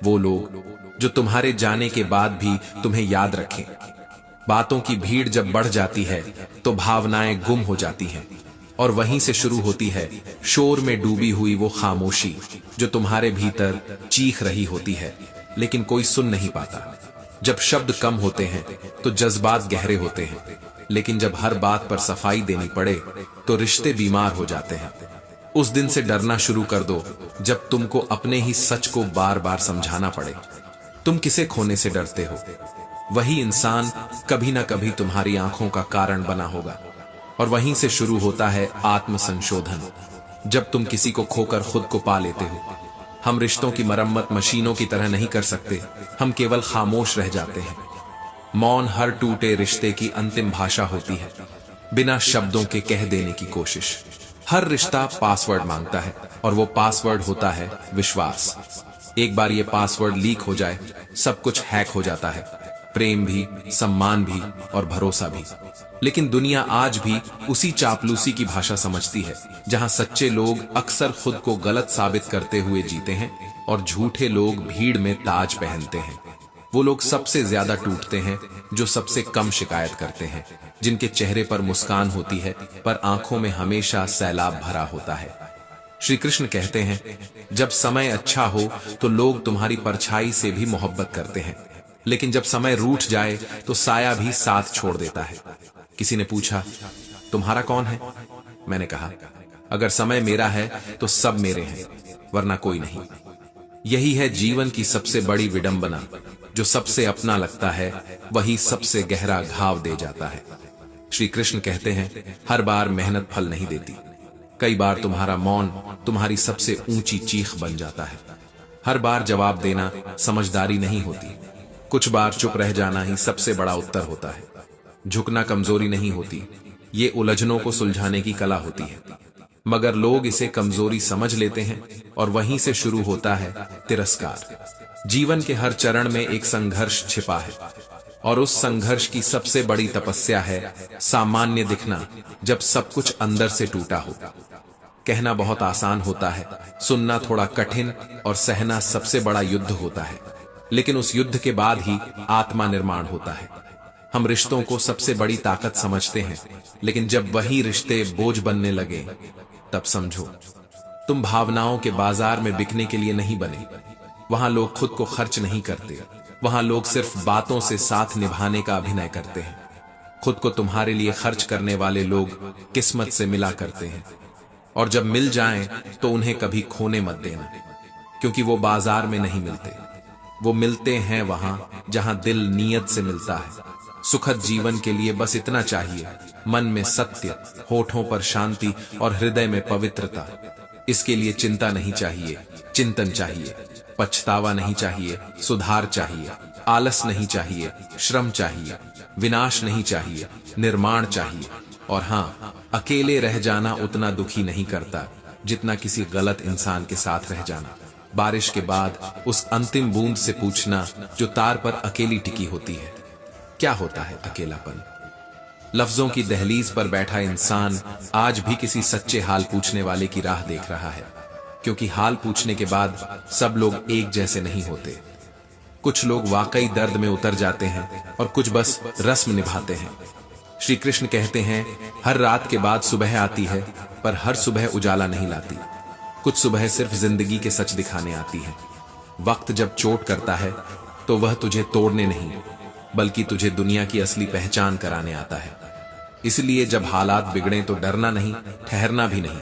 वो लोग जो तुम्हारे जाने के बाद भी तुम्हें याद रखें। बातों की भीड़ जब बढ़ जाती है तो भावनाएं गुम हो जाती हैं, और वहीं से शुरू होती है शोर में डूबी हुई वो खामोशी जो तुम्हारे भीतर चीख रही होती है, लेकिन कोई सुन नहीं पाता। जब शब्द कम होते हैं तो जज्बात गहरे होते हैं, लेकिन जब हर बात पर सफाई देनी पड़े तो रिश्ते बीमार हो जाते हैं। उस दिन से डरना शुरू कर दो जब तुमको अपने ही सच को बार बार समझाना पड़े। तुम किसे खोने से डरते हो? वही इंसान कभी ना कभी तुम्हारी आंखों का कारण बना होगा, और वहीं से शुरू होता है आत्म संशोधन। जब तुम किसी को खोकर खुद को पा लेते हो। हम रिश्तों की मरम्मत मशीनों की तरह नहीं कर सकते, हम केवल खामोश रह जाते हैं। मौन हर टूटे रिश्ते की अंतिम भाषा होती है, बिना शब्दों के कह देने की कोशिश। हर रिश्ता पासवर्ड मांगता है, और वो पासवर्ड होता है विश्वास। एक बार ये पासवर्ड लीक हो जाए सब कुछ हैक हो जाता है, प्रेम भी, सम्मान भी और भरोसा भी। लेकिन दुनिया आज भी उसी चापलूसी की भाषा समझती है, जहां सच्चे लोग अक्सर खुद को गलत साबित करते हुए जीते हैं और झूठे लोग भीड़ में ताज पहनते हैं। वो लोग सबसे ज्यादा टूटते हैं जो सबसे कम शिकायत करते हैं, जिनके चेहरे पर मुस्कान होती है पर आंखों में हमेशा सैलाब भरा होता है। श्री कृष्ण कहते हैं, जब समय अच्छा हो तो लोग तुम्हारी परछाई से भी मोहब्बत करते हैं, लेकिन जब समय रूठ जाए तो साया भी साथ छोड़ देता है। किसी ने पूछा, तुम्हारा कौन है? मैंने कहा, अगर समय मेरा है तो सब मेरे हैं। वरना कोई नहीं। यही है जीवन की सबसे बड़ी विडंबना, जो सबसे अपना लगता है वही सबसे गहरा घाव दे जाता है। श्री कृष्ण कहते हैं, हर बार मेहनत फल नहीं देती। कई बार तुम्हारा मौन तुम्हारी सबसे ऊंची चीख बन जाता है। हर बार जवाब देना समझदारी नहीं होती। कुछ बार चुप रह जाना ही सबसे बड़ा उत्तर होता है। झुकना कमजोरी नहीं होती, ये उलझनों को सुलझाने की कला होती है। मगर लोग इसे कमजोरी समझ लेते हैं और वहीं से शुरू होता है तिरस्कार। जीवन के हर चरण में एक संघर्ष छिपा है और उस संघर्ष की सबसे बड़ी तपस्या है सामान्य दिखना, जब सब कुछ अंदर से टूटा हो। कहना बहुत आसान होता है, सुनना थोड़ा कठिन और सहना सबसे बड़ा युद्ध होता है। लेकिन उस युद्ध के बाद ही आत्मा निर्माण होता है। हम रिश्तों को सबसे बड़ी ताकत समझते हैं, लेकिन जब वही रिश्ते बोझ बनने लगे तब समझो, तुम भावनाओं के बाजार में बिकने के लिए नहीं बने। वहां लोग खुद को खर्च नहीं करते, वहां लोग सिर्फ बातों से साथ निभाने का अभिनय करते हैं। खुद को तुम्हारे लिए खर्च करने वाले लोग किस्मत से मिला करते हैं, और जब मिल जाएं तो उन्हें कभी खोने मत देना, क्योंकि वो बाजार में नहीं मिलते। वो मिलते हैं वहां जहां दिल नीयत से मिलता है। सुखद जीवन के लिए बस इतना चाहिए, मन में सत्य, होठों पर शांति और हृदय में पवित्रता। इसके लिए चिंता नहीं चाहिए, चिंतन चाहिए। पछतावा नहीं चाहिए, सुधार चाहिए। आलस नहीं चाहिए, श्रम चाहिए। विनाश नहीं चाहिए, निर्माण चाहिए। और हां, अकेले रह जाना उतना दुखी नहीं करता जितना किसी गलत इंसान के साथ रह जाना। बारिश के बाद उस अंतिम बूंद से पूछना जो तार पर अकेली टिकी होती है, क्या होता है अकेलापन? लफ्जों की दहलीज पर बैठा इंसान आज भी किसी सच्चे हाल पूछने वाले की राह देख रहा है, क्योंकि हाल पूछने के बाद सब लोग एक जैसे नहीं होते। कुछ लोग वाकई दर्द में उतर जाते हैं और कुछ बस रस्म निभाते हैं। श्री कृष्ण कहते हैं, हर रात के बाद सुबह आती है, पर हर सुबह उजाला नहीं लाती। कुछ सुबह सिर्फ जिंदगी के सच दिखाने आती है। वक्त जब चोट करता है तो वह तुझे तोड़ने नहीं, बल्कि तुझे दुनिया की असली पहचान कराने आता है। इसलिए जब हालात बिगड़े तो डरना नहीं, ठहरना भी नहीं,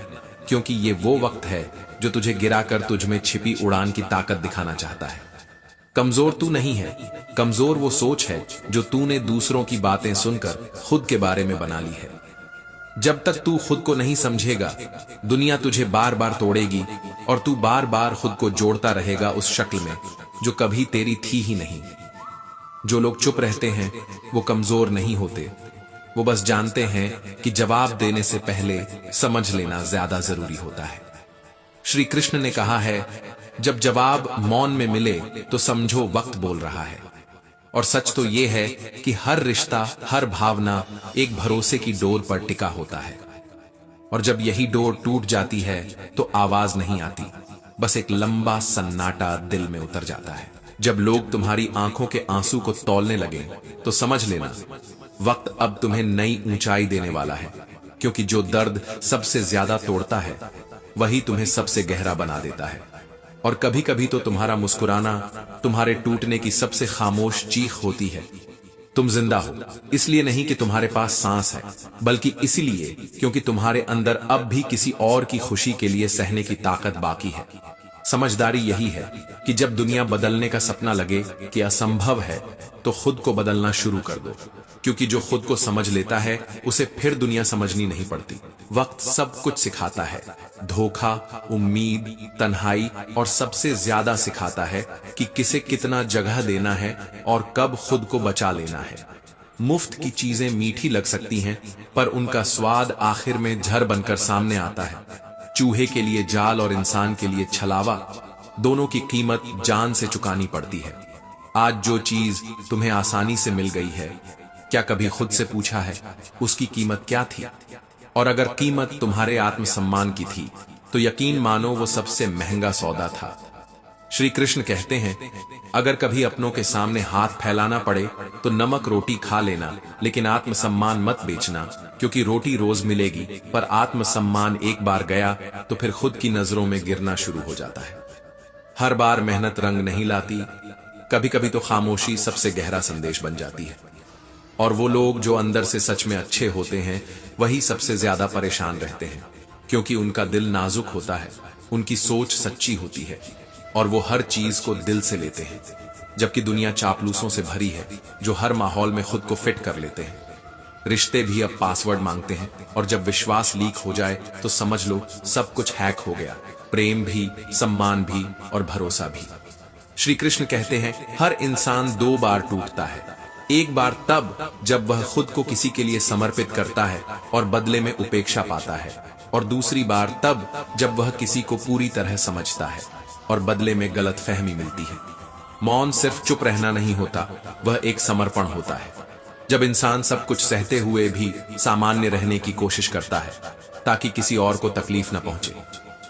क्योंकि ये वो वक्त है जो तुझे गिराकर तुझ में छिपी उड़ान की ताकत दिखाना चाहता है। कमजोर तू नहीं है, कमजोर वो सोच है जो तूने दूसरों की बातें सुनकर खुद के बारे में बना ली है। जब तक तू खुद को नहीं समझेगा, दुनिया तुझे बार बार तोड़ेगी और तू बार बार खुद को जोड़ता रहेगा उस शक्ल में जो कभी तेरी थी ही नहीं। जो लोग चुप रहते हैं वो कमजोर नहीं होते, वो बस जानते हैं कि जवाब देने से पहले समझ लेना ज्यादा जरूरी होता है। श्री कृष्ण ने कहा है, जब जवाब मौन में मिले तो समझो वक्त बोल रहा है। और सच तो यह है कि हर रिश्ता, हर भावना एक भरोसे की डोर पर टिका होता है, और जब यही डोर टूट जाती है तो आवाज नहीं आती, बस एक लंबा सन्नाटा दिल में उतर जाता है। जब लोग तुम्हारी आंखों के आंसू को तौलने लगे तो समझ लेना, वक्त अब तुम्हें नई ऊंचाई देने वाला है, क्योंकि जो दर्द सबसे ज्यादा तोड़ता है वही तुम्हें सबसे गहरा बना देता है। और कभी कभी तो तुम्हारा मुस्कुराना तुम्हारे टूटने की सबसे खामोश चीख होती है। तुम जिंदा हो इसलिए नहीं कि तुम्हारे पास सांस है, बल्कि इसलिए क्योंकि तुम्हारे अंदर अब भी किसी और की खुशी के लिए सहने की ताकत बाकी है। समझदारी यही है कि जब दुनिया बदलने का सपना लगे कि असंभव है, तो खुद को बदलना शुरू कर दो, क्योंकि जो खुद को समझ लेता है उसे फिर दुनिया समझनी नहीं पड़ती। वक्त सब कुछ सिखाता है, धोखा, उम्मीद, तन्हाई, और सबसे ज्यादा सिखाता है कि किसे कितना जगह देना है और कब खुद को बचा लेना है। मुफ्त की चीजें मीठी लग सकती हैं, पर उनका स्वाद आखिर में जहर बनकर सामने आता है। चूहे के लिए जाल और इंसान के लिए छलावा, दोनों की कीमत जान से चुकानी पड़ती है। आज जो चीज तुम्हें आसानी से मिल गई है, क्या कभी खुद से पूछा है उसकी कीमत क्या थी? और अगर कीमत तुम्हारे आत्मसम्मान की थी तो यकीन मानो वो सबसे महंगा सौदा था। श्री कृष्ण कहते हैं, अगर कभी अपनों के सामने हाथ फैलाना पड़े तो नमक रोटी खा लेना, लेकिन आत्मसम्मान मत बेचना, क्योंकि रोटी रोज मिलेगी, पर आत्मसम्मान एक बार गया तो फिर खुद की नजरों में गिरना शुरू हो जाता है। हर बार मेहनत रंग नहीं लाती, कभी कभी तो खामोशी सबसे गहरा संदेश बन जाती है। और वो लोग जो अंदर से सच में अच्छे होते हैं वही सबसे ज्यादा परेशान रहते हैं, क्योंकि उनका दिल नाजुक होता है उनकी सोच सच्ची होती है और वो हर चीज को दिल से लेते हैं, जबकि दुनिया चापलूसों से भरी है जो हर माहौल में खुद को फिट कर लेते हैं। रिश्ते भी अब पासवर्ड मांगते हैं और जब विश्वास लीक हो जाए तो समझ लो सब कुछ हैक हो गया, प्रेम भी, सम्मान भी और भरोसा भी। श्री कृष्ण कहते हैं हर इंसान 2 बार टूटता है, एक बार तब जब वह खुद को किसी के लिए समर्पित करता है और बदले में उपेक्षा पाता है, और दूसरी बार तब जब वह किसी को पूरी तरह समझता है और बदले में गलतफहमी मिलती है। मौन सिर्फ चुप रहना नहीं होता, वह एक समर्पण होता है। जब इंसान सब कुछ सहते हुए भी सामान्य रहने की कोशिश करता है ताकि किसी और को तकलीफ न पहुंचे।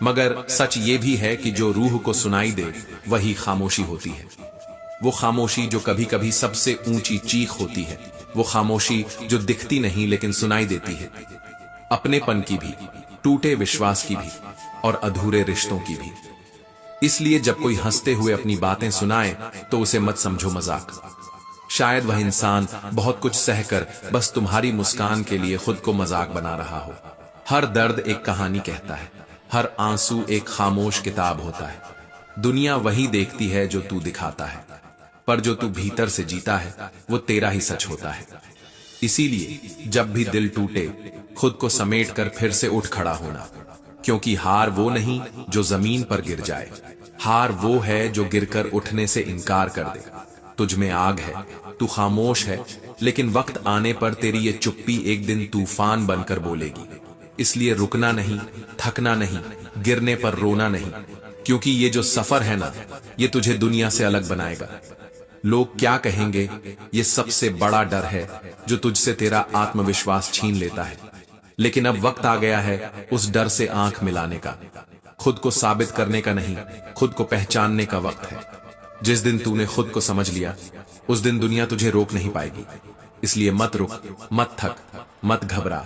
मगर सच ये भी है कि जो रूह को सुनाई दे वही खामोशी होती है। वो खामोशी जो कभी कभी सबसे ऊंची चीख होती है, वो खामोशी जो दिखती नहीं लेकिन सुनाई देती है। अपनेपन की भी, टूटे विश्वास की भी और अधूरे रिश्तों की भी। इसलिए जब कोई हंसते हुए अपनी बातें सुनाए तो उसे मत समझो मजाक। शायद वह इंसान बहुत कुछ सहकर बस तुम्हारी मुस्कान के लिए खुद को मजाक बना रहा हो। हर दर्द एक कहानी कहता है, हर आंसू एक खामोश किताब होता है। दुनिया वही देखती है जो तू दिखाता है, पर जो तू भीतर से जीता है वो तेरा ही सच होता है। इसीलिए जब भी दिल टूटे खुद को समेट कर फिर से उठ खड़ा होना, क्योंकि हार वो नहीं जो जमीन पर गिर जाए, हार वो है जो गिरकर उठने से इनकार कर दे। तुझ में आग है, तू खामोश है, लेकिन वक्त आने पर तेरी ये चुप्पी एक दिन तूफान बनकर बोलेगी। इसलिए रुकना नहीं, थकना नहीं, गिरने पर रोना नहीं, क्योंकि ये जो सफर है ना, ये तुझे दुनिया से अलग बनाएगा। लोग क्या कहेंगे, ये सबसे बड़ा डर है जो तुझसे तेरा आत्मविश्वास छीन लेता है। लेकिन अब वक्त आ गया है उस डर से आंख मिलाने का, खुद को साबित करने का नहीं, खुद को पहचानने का वक्त है। जिस दिन तूने खुद को समझ लिया उस दिन दुनिया तुझे रोक नहीं पाएगी। इसलिए मत रुक, मत थक, मत घबरा,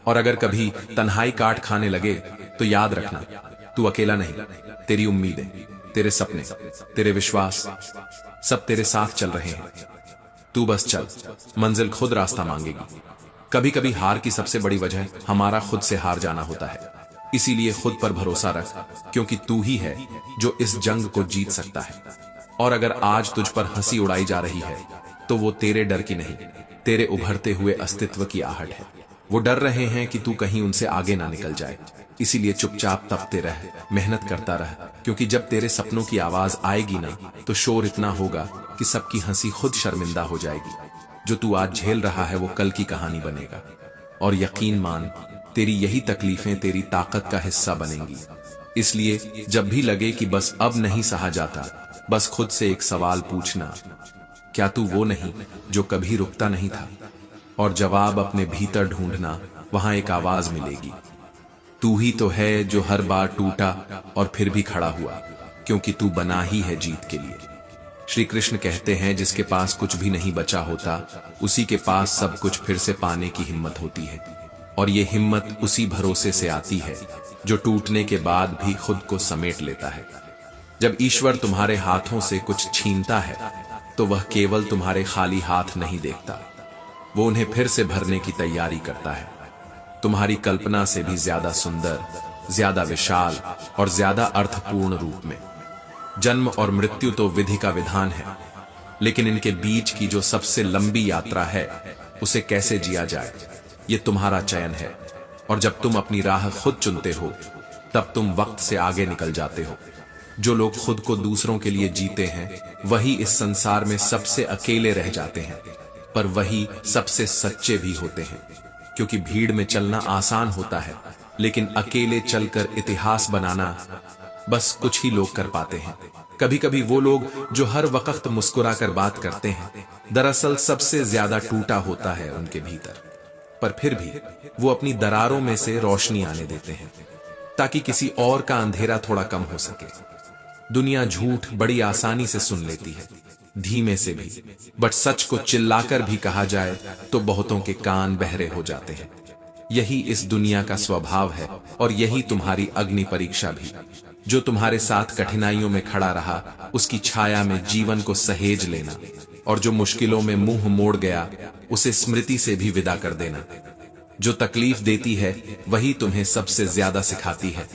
और अगर कभी तन्हाई काट खाने लगे तो याद रखना तू अकेला नहीं। तेरी उम्मीदें, तेरे सपने, तेरे विश्वास सब तेरे साथ चल रहे हैं। तू बस चल, मंजिल खुद रास्ता मांगेगी। कभी कभी हार की सबसे बड़ी वजह हमारा खुद से हार जाना होता है। इसीलिए खुद पर भरोसा रख, क्योंकि तू ही है जो इस जंग को जीत सकता है। और अगर आज तुझ पर हंसी उड़ाई जा रही है तो वो तेरे डर की नहीं, तेरे उभरते हुए अस्तित्व की आहट है। वो डर रहे हैं कि तू कहीं उनसे आगे ना निकल जाए। इसीलिए चुपचाप तपते रह, मेहनत करता रह, क्योंकि जब तेरे सपनों की आवाज आएगी ना तो शोर इतना होगा कि सबकी हंसी खुद शर्मिंदा हो जाएगी। जो तू आज झेल रहा है वो कल की कहानी बनेगा। और यकीन मान, तेरी यही तकलीफें तेरी ताकत का हिस्सा बनेंगी। इसलिए जब भी लगे कि बस अब नहीं सहा जाता, बस खुद से एक सवाल पूछना, क्या तू वो नहीं जो कभी रुकता नहीं था? और जवाब अपने भीतर ढूंढना, वहां एक आवाज मिलेगी, तू ही तो है जो हर बार टूटा और फिर भी खड़ा हुआ, क्योंकि तू बना ही है जीत के लिए। श्री कृष्ण कहते हैं जिसके पास कुछ भी नहीं बचा होता उसी के पास सब कुछ फिर से पाने की हिम्मत होती है। और ये हिम्मत उसी भरोसे से आती है जो टूटने के बाद भी खुद को समेट लेता है। जब ईश्वर तुम्हारे हाथों से कुछ छीनता है तो वह केवल तुम्हारे खाली हाथ नहीं देखता, वो उन्हें फिर से भरने की तैयारी करता है, तुम्हारी कल्पना से भी ज्यादा सुंदर, ज्यादा विशाल और ज्यादा अर्थपूर्ण रूप में। जन्म और मृत्यु तो विधि का विधान है, लेकिन इनके बीच की जो सबसे लंबी यात्रा है उसे कैसे जिया जाए, ये तुम्हारा चयन है। और जब तुम अपनी राह खुद चुनते हो तब तुम वक्त से आगे निकल जाते हो। जो लोग खुद को दूसरों के लिए जीते हैं वही इस संसार में सबसे अकेले रह जाते हैं, पर वही सबसे सच्चे भी होते हैं। क्योंकि भीड़ में चलना आसान होता है, लेकिन अकेले चलकर इतिहास बनाना बस कुछ ही लोग कर पाते हैं। कभी कभी वो लोग जो हर वक्त मुस्कुराकर बात करते हैं, दरअसल सबसे ज्यादा टूटा होता है उनके भीतर। पर फिर भी वो अपनी दरारों में से रोशनी आने देते हैं ताकि किसी और का अंधेरा थोड़ा कम हो सके। दुनिया झूठ बड़ी आसानी से सुन लेती है, धीमे से भी, बट सच को चिल्लाकर भी कहा जाए तो बहुतों के कान बहरे हो जाते हैं। यही इस दुनिया का स्वभाव है और यही तुम्हारी अग्नि परीक्षा भी। जो तुम्हारे साथ कठिनाइयों में खड़ा रहा उसकी छाया में जीवन को सहेज लेना, और जो मुश्किलों में मुंह मोड़ गया उसे स्मृति से भी विदा कर देना। जो तकलीफ देती है वही तुम्हें सबसे ज्यादा सिखाती है,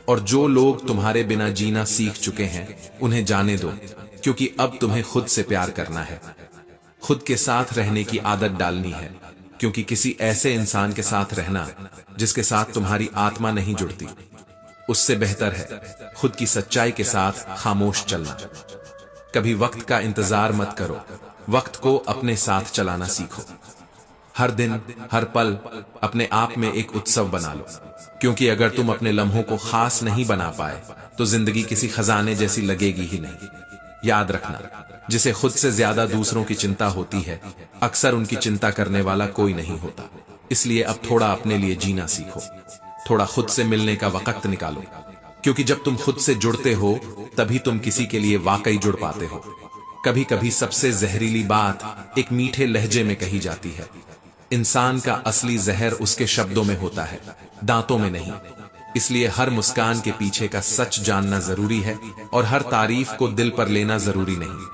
और जो लोग तुम्हारे बिना जीना सीख चुके हैं उन्हें जाने दो, क्योंकि अब तुम्हें खुद से प्यार करना है। खुद के साथ रहने की आदत डालनी है, क्योंकि किसी ऐसे इंसान के साथ रहना जिसके साथ तुम्हारी आत्मा नहीं जुड़ती, उससे बेहतर है खुद की सच्चाई के साथ खामोश चलना। कभी वक्त का इंतजार मत करो, वक्त को अपने साथ चलाना सीखो। हर दिन हर पल अपने आप में एक उत्सव बना लो, क्योंकि अगर तुम अपने लम्हों को खास नहीं बना पाए तो जिंदगी किसी खजाने जैसी लगेगी ही नहीं। याद रखना, जिसे खुद से ज्यादा दूसरों की चिंता होती है, अक्सर उनकी चिंता करने वाला कोई नहीं होता। इसलिए अब थोड़ा अपने लिए जीना सीखो, थोड़ा खुद से मिलने का वक्त निकालो, क्योंकि जब तुम खुद से जुड़ते हो तभी तुम किसी के लिए वाकई जुड़ पाते हो। कभी कभी सबसे जहरीली बात एक मीठे लहजे में कही जाती है। इंसान का असली जहर उसके शब्दों में होता है, दांतों में नहीं। इसलिए हर मुस्कान के पीछे का सच जानना जरूरी है और हर तारीफ को दिल पर लेना जरूरी नहीं।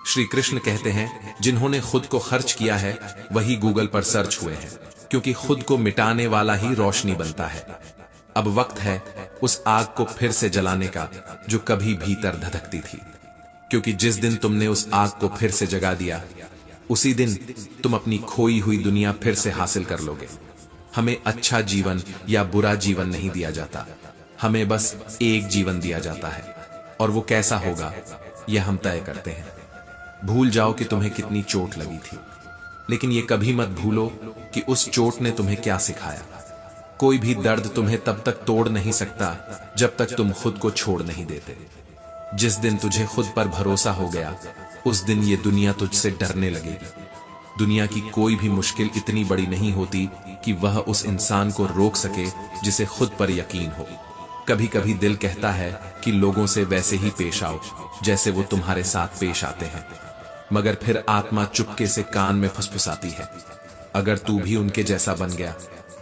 श्री कृष्ण कहते हैं, जिन्होंने खुद को खर्च किया है वही गूगल पर सर्च हुए हैं, क्योंकि खुद को मिटाने वाला ही रोशनी बनता है। अब वक्त है उस आग को फिर से जलाने का जो कभी भीतर धधकती थी, क्योंकि जिस दिन तुमने उस आग को फिर से जगा दिया, उसी दिन तुम अपनी खोई हुई दुनिया फिर से हासिल कर लोगे। हमें अच्छा जीवन या बुरा जीवन नहीं दिया जाता, हमें बस एक जीवन दिया जाता है, और वो कैसा होगा यह हम तय करते हैं। भूल जाओ कि तुम्हें कितनी चोट लगी थी, लेकिन ये कभी मत भूलो कि उस चोट ने तुम्हें क्या सिखाया। कोई भी दर्द तुम्हें तब तक तोड़ नहीं सकता जब तक तुम खुद को छोड़ नहीं देते। जिस दिन तुझे खुद पर भरोसा हो गया, उस दिन ये दुनिया तुझसे डरने लगेगी। दुनिया की कोई भी मुश्किल इतनी बड़ी नहीं होती कि वह उस इंसान को रोक सके जिसे खुद पर यकीन हो। कभी कभी दिल कहता है कि लोगों से वैसे ही पेश आओ जैसे वो तुम्हारे साथ पेश आते हैं, मगर फिर आत्मा चुपके से कान में फुसफुसाती है, अगर तू भी उनके जैसा बन गया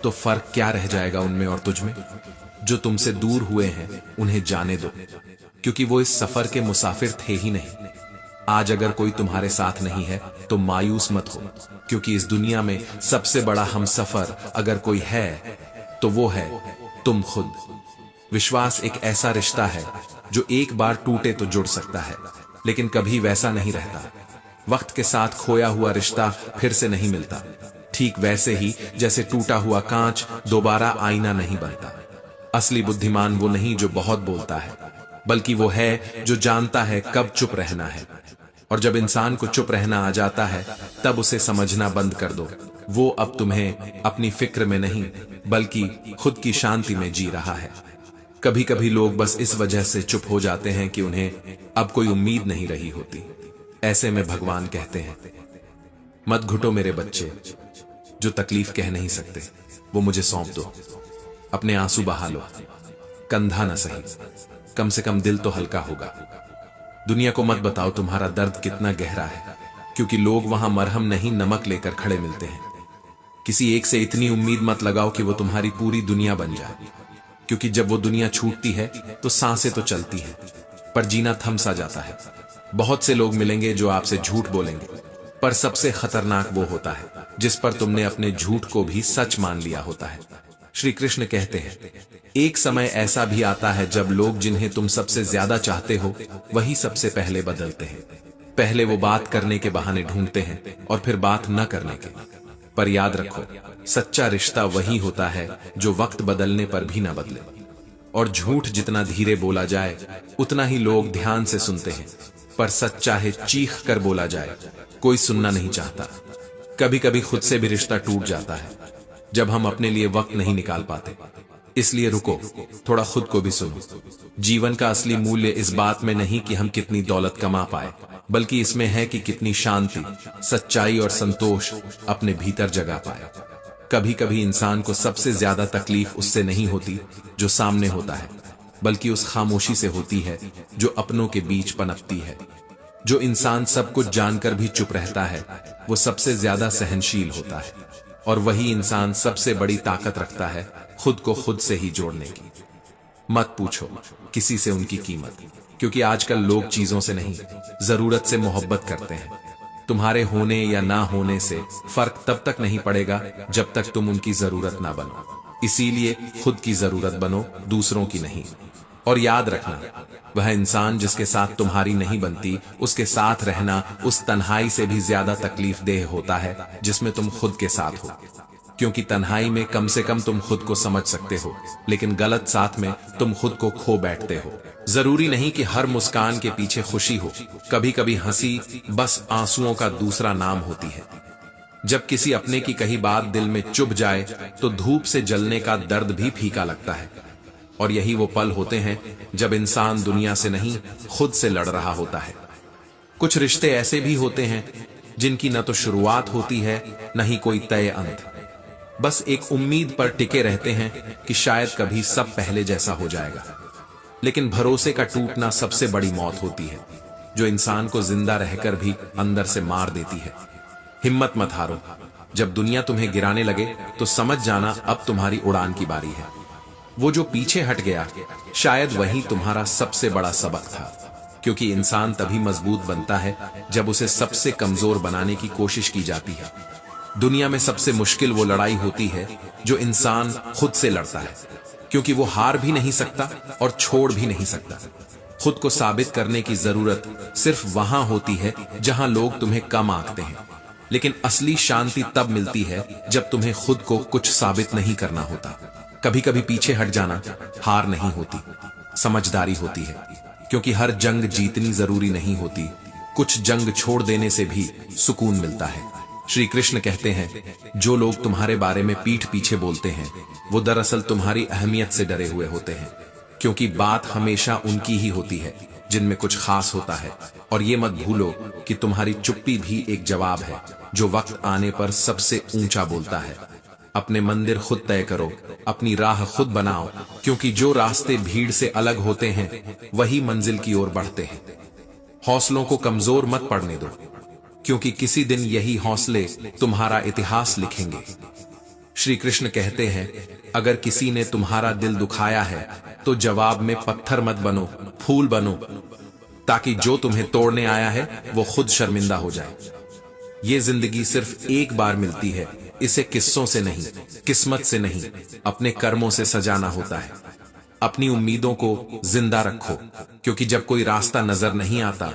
तो फर्क क्या रह जाएगा उनमें और तुझमें। जो तुमसे दूर हुए हैं उन्हें जाने दो, क्योंकि वो इस सफर के मुसाफिर थे ही नहीं। आज अगर कोई तुम्हारे साथ नहीं है तो मायूस मत हो, क्योंकि इस दुनिया में सबसे बड़ा हमसफर अगर कोई है तो वो है तुम खुद। विश्वास एक ऐसा रिश्ता है जो एक बार टूटे तो जुड़ सकता है, लेकिन कभी वैसा नहीं रहता। वक्त के साथ खोया हुआ रिश्ता फिर से नहीं मिलता, ठीक वैसे ही जैसे टूटा हुआ कांच दोबारा आईना नहीं बनता। असली बुद्धिमान वो नहीं जो बहुत बोलता है, बल्कि वो है जो जानता है कब चुप रहना है। और जब इंसान को चुप रहना आ जाता है तब उसे समझना बंद कर दो, वो अब तुम्हें अपनी फिक्र में नहीं बल्कि खुद की शांति में जी रहा है। कभी कभी लोग बस इस वजह से चुप हो जाते हैं कि उन्हें अब कोई उम्मीद नहीं रही होती। ऐसे में भगवान कहते हैं, मत घुटो मेरे बच्चे, जो तकलीफ कह नहीं सकते वो मुझे सौंप दो। अपने आंसू बहा लो, कंधा न सही, कम से कम दिल तो हल्का होगा। दुनिया को मत बताओ तुम्हारा दर्द कितना गहरा है, क्योंकि लोग वहां मरहम नहीं नमक लेकर खड़े मिलते हैं। किसी एक से इतनी उम्मीद मत लगाओ कि वो तुम्हारी पूरी दुनिया बन जाए, क्योंकि जब वो दुनिया छूटती है तो सांसें तो चलती हैं, पर जीना थम सा जाता है। बहुत से लोग मिलेंगे जो आपसे झूठ बोलेंगे, पर सबसे खतरनाक वो होता है जिस पर तुमने अपने झूठ को भी सच मान लिया होता है। श्री कृष्ण कहते हैं, एक समय ऐसा भी आता है जब लोग जिन्हें तुम सबसे ज्यादा चाहते हो वही सबसे पहले बदलते हैं। पहले वो बात करने के बहाने ढूंढते हैं और फिर बात न करने के। पर याद रखो, सच्चा रिश्ता वही होता है जो वक्त बदलने पर भी न बदले। और झूठ जितना धीरे बोला जाए उतना ही लोग ध्यान से सुनते हैं, पर सच चाहे चीख कर बोला जाए कोई सुनना नहीं चाहता। कभी कभी खुद से भी रिश्ता टूट जाता है जब हम अपने लिए वक्त नहीं निकाल पाते। इसलिए रुको, थोड़ा खुद को भी सुनो। जीवन का असली मूल्य इस बात में नहीं कि हम कितनी दौलत कमा पाए, बल्कि इसमें है कि कितनी शांति, सच्चाई और संतोष अपने भीतर जगा पाए। कभी कभी इंसान को सबसे ज्यादा तकलीफ उससे नहीं होती जो सामने होता है, बल्कि उस खामोशी से होती है जो अपनों के बीच पनपती है। जो इंसान सब कुछ जानकर भी चुप रहता है वो सबसे ज्यादा सहनशील होता है, और वही इंसान सबसे बड़ी ताकत रखता है खुद को खुद से ही जोड़ने की। मत पूछो किसी से उनकी कीमत, क्योंकि आजकल लोग चीजों से नहीं जरूरत से मोहब्बत करते हैं। तुम्हारे होने या ना होने से फर्क तब तक नहीं पड़ेगा जब तक तुम उनकी जरूरत ना बनो। इसीलिए खुद की जरूरत बनो, दूसरों की नहीं। और याद रखना, वह इंसान जिसके साथ तुम्हारी नहीं बनती, उसके साथ रहना उस तन्हाई से भी ज्यादा तकलीफ देह होता है जिसमें तुम खुद के साथ हो। क्योंकि तन्हाई में कम से कम तुम खुद को समझ सकते हो, लेकिन गलत साथ में तुम खुद को खो बैठते हो। जरूरी नहीं कि हर मुस्कान के पीछे खुशी हो, कभी कभी हंसी बस आंसुओं का दूसरा नाम होती है। जब किसी अपने की कही बात दिल में चुभ जाए तो धूप से जलने का दर्द भी फीका लगता है। और यही वो पल होते हैं जब इंसान दुनिया से नहीं, खुद से लड़ रहा होता है। कुछ रिश्ते ऐसे भी होते हैं जिनकी न तो शुरुआत होती है न ही कोई तय अंत, बस एक उम्मीद पर टिके रहते हैं कि शायद कभी सब पहले जैसा हो जाएगा। लेकिन भरोसे का टूटना सबसे बड़ी मौत होती है, जो इंसान को जिंदा रहकर भी अंदर से मार देती है। हिम्मत मत हारो, जब दुनिया तुम्हें गिराने लगे तो समझ जाना अब तुम्हारी उड़ान की बारी है। वो जो पीछे हट गया, शायद वही तुम्हारा सबसे बड़ा सबक था। क्योंकि इंसान तभी मजबूत बनता है जब उसे सबसे कमजोर बनाने की कोशिश की जाती है। दुनिया में सबसे मुश्किल वो लड़ाई होती है जो इंसान खुद से लड़ता है, क्योंकि वो हार भी नहीं सकता और छोड़ भी नहीं सकता। खुद को साबित करने की जरूरत सिर्फ वहां होती है जहां लोग तुम्हें कम आंकते हैं, लेकिन असली शांति तब मिलती है जब तुम्हें खुद को कुछ साबित नहीं करना होता। कभी कभी पीछे हट जाना हार नहीं होती, समझदारी होती है। क्योंकि हर जंग जीतनी जरूरी नहीं होती, कुछ जंग छोड़ देने से भी सुकून मिलता है। श्री कृष्ण कहते हैं, जो लोग तुम्हारे बारे में पीठ पीछे बोलते हैं वो दरअसल तुम्हारी अहमियत से डरे हुए होते हैं। क्योंकि बात हमेशा उनकी ही होती है जिनमें कुछ खास होता है। और ये मत भूलो कि तुम्हारी चुप्पी भी एक जवाब है जो वक्त आने पर सबसे ऊंचा बोलता है। अपने मंदिर खुद तय करो, अपनी राह खुद बनाओ, क्योंकि जो रास्ते भीड़ से अलग होते हैं वही मंजिल की ओर बढ़ते हैं। हौसलों को कमजोर मत पड़ने दो, क्योंकि किसी दिन यही हौसले तुम्हारा इतिहास लिखेंगे। श्री कृष्ण कहते हैं, अगर किसी ने तुम्हारा दिल दुखाया है तो जवाब में पत्थर मत बनो, फूल बनो, ताकि जो तुम्हें तोड़ने आया है वो खुद शर्मिंदा हो जाए। ये जिंदगी सिर्फ एक बार मिलती है, इसे किस्सों से नहीं, किस्मत से नहीं, अपने कर्मों से सजाना होता है। अपनी उम्मीदों को जिंदा रखो, क्योंकि जब कोई रास्ता नजर नहीं आता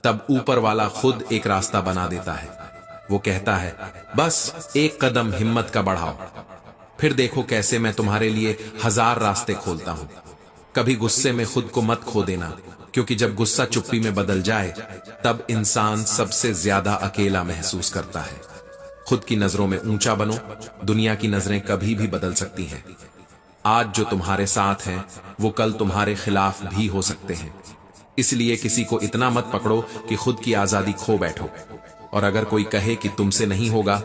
तब ऊपर वाला खुद एक रास्ता बना देता है। वो कहता है, बस एक कदम हिम्मत का बढ़ाओ, फिर देखो कैसे मैं तुम्हारे लिए 1000 रास्ते खोलता हूं। कभी गुस्से में खुद को मत खो देना, क्योंकि जब गुस्सा चुप्पी में बदल जाए तब इंसान सबसे ज्यादा अकेला महसूस करता है। खुद की नजरों में ऊंचा बनो, दुनिया की नजरें कभी भी बदल सकती हैं। आज जो तुम्हारे साथ हैं वो कल तुम्हारे खिलाफ भी हो सकते हैं। इसलिए किसी को इतना मत पकड़ो कि खुद की आजादी खो बैठो। और अगर कोई कहे कि तुमसे नहीं होगा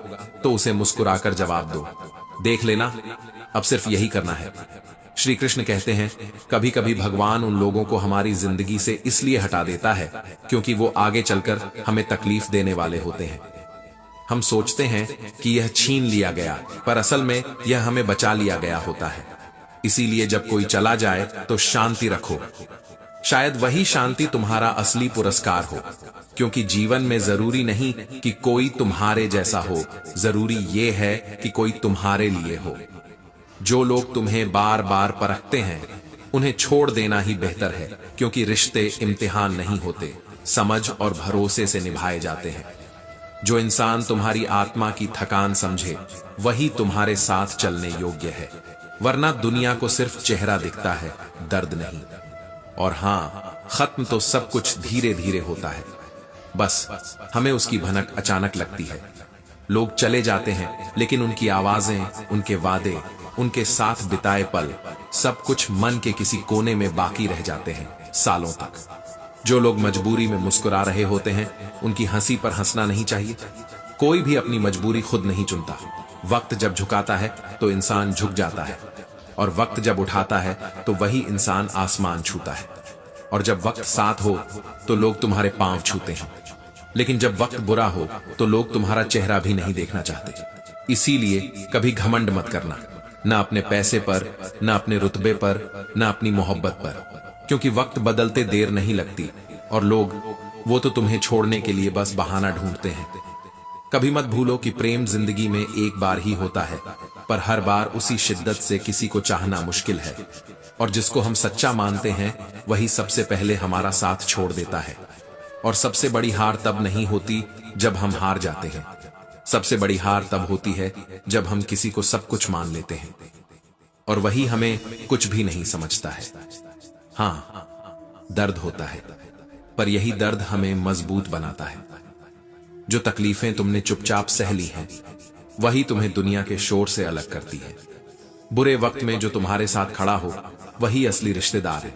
तो उसे मुस्कुराकर जवाब दो, देख लेना अब सिर्फ यही करना है। श्री कृष्ण कहते हैं, कभी कभी भगवान उन लोगों को हमारी जिंदगी से इसलिए हटा देता है क्योंकि वो आगे चलकर हमें तकलीफ देने वाले होते हैं। हम सोचते हैं कि यह छीन लिया गया, पर असल में यह हमें बचा लिया गया होता है। इसीलिए जब कोई चला जाए तो शांति रखो, शायद वही शांति तुम्हारा असली पुरस्कार हो। क्योंकि जीवन में जरूरी नहीं कि कोई तुम्हारे जैसा हो, जरूरी ये है कि कोई तुम्हारे लिए हो। जो लोग तुम्हें बार बार परखते हैं उन्हें छोड़ देना ही बेहतर है, क्योंकि रिश्ते इम्तिहान नहीं होते, समझ और भरोसे से निभाए जाते हैं। जो इंसान तुम्हारी आत्मा की थकान समझे वही तुम्हारे साथ चलने योग्य है, वरना दुनिया को सिर्फ चेहरा दिखता है, दर्द नहीं। और हां, खत्म तो सब कुछ धीरे धीरे होता है, बस हमें उसकी भनक अचानक लगती है। लोग चले जाते हैं लेकिन उनकी आवाजें, उनके वादे, उनके साथ बिताए पल, सब कुछ मन के किसी कोने में बाकी रह जाते हैं सालों तक। जो लोग मजबूरी में मुस्कुरा रहे होते हैं उनकी हंसी पर हंसना नहीं चाहिए। कोई भी अपनी मजबूरी खुद नहीं चुनता। वक्त जब झुकाता है तो इंसान झुक जाता है, और वक्त जब उठाता है तो वही इंसान आसमान छूता है। और जब वक्त साथ हो तो लोग तुम्हारे पांव छूते हैं, लेकिन जब वक्त बुरा हो तो लोग तुम्हारा चेहरा भी नहीं देखना चाहते। इसीलिए कभी घमंड मत करना, न अपने पैसे पर, न अपने रुतबे पर, न अपनी मोहब्बत पर, क्योंकि वक्त बदलते देर नहीं लगती और लोग वो तो तुम्हें छोड़ने के लिए बस बहाना ढूंढते हैं। कभी मत भूलो कि प्रेम जिंदगी में एक बार ही होता है, पर हर बार उसी शिद्दत से किसी को चाहना मुश्किल है। और जिसको हम सच्चा मानते हैं वही सबसे पहले हमारा साथ छोड़ देता है। और सबसे बड़ी हार तब नहीं होती जब हम हार जाते हैं, सबसे बड़ी हार तब होती है जब हम किसी को सब कुछ मान लेते हैं और वही हमें कुछ भी नहीं समझता है। हाँ, दर्द होता है, पर यही दर्द हमें मजबूत बनाता है। जो तकलीफें तुमने चुपचाप सह ली हैं, वही तुम्हें दुनिया के शोर से अलग करती है। बुरे वक्त में जो तुम्हारे साथ खड़ा हो वही असली रिश्तेदार है,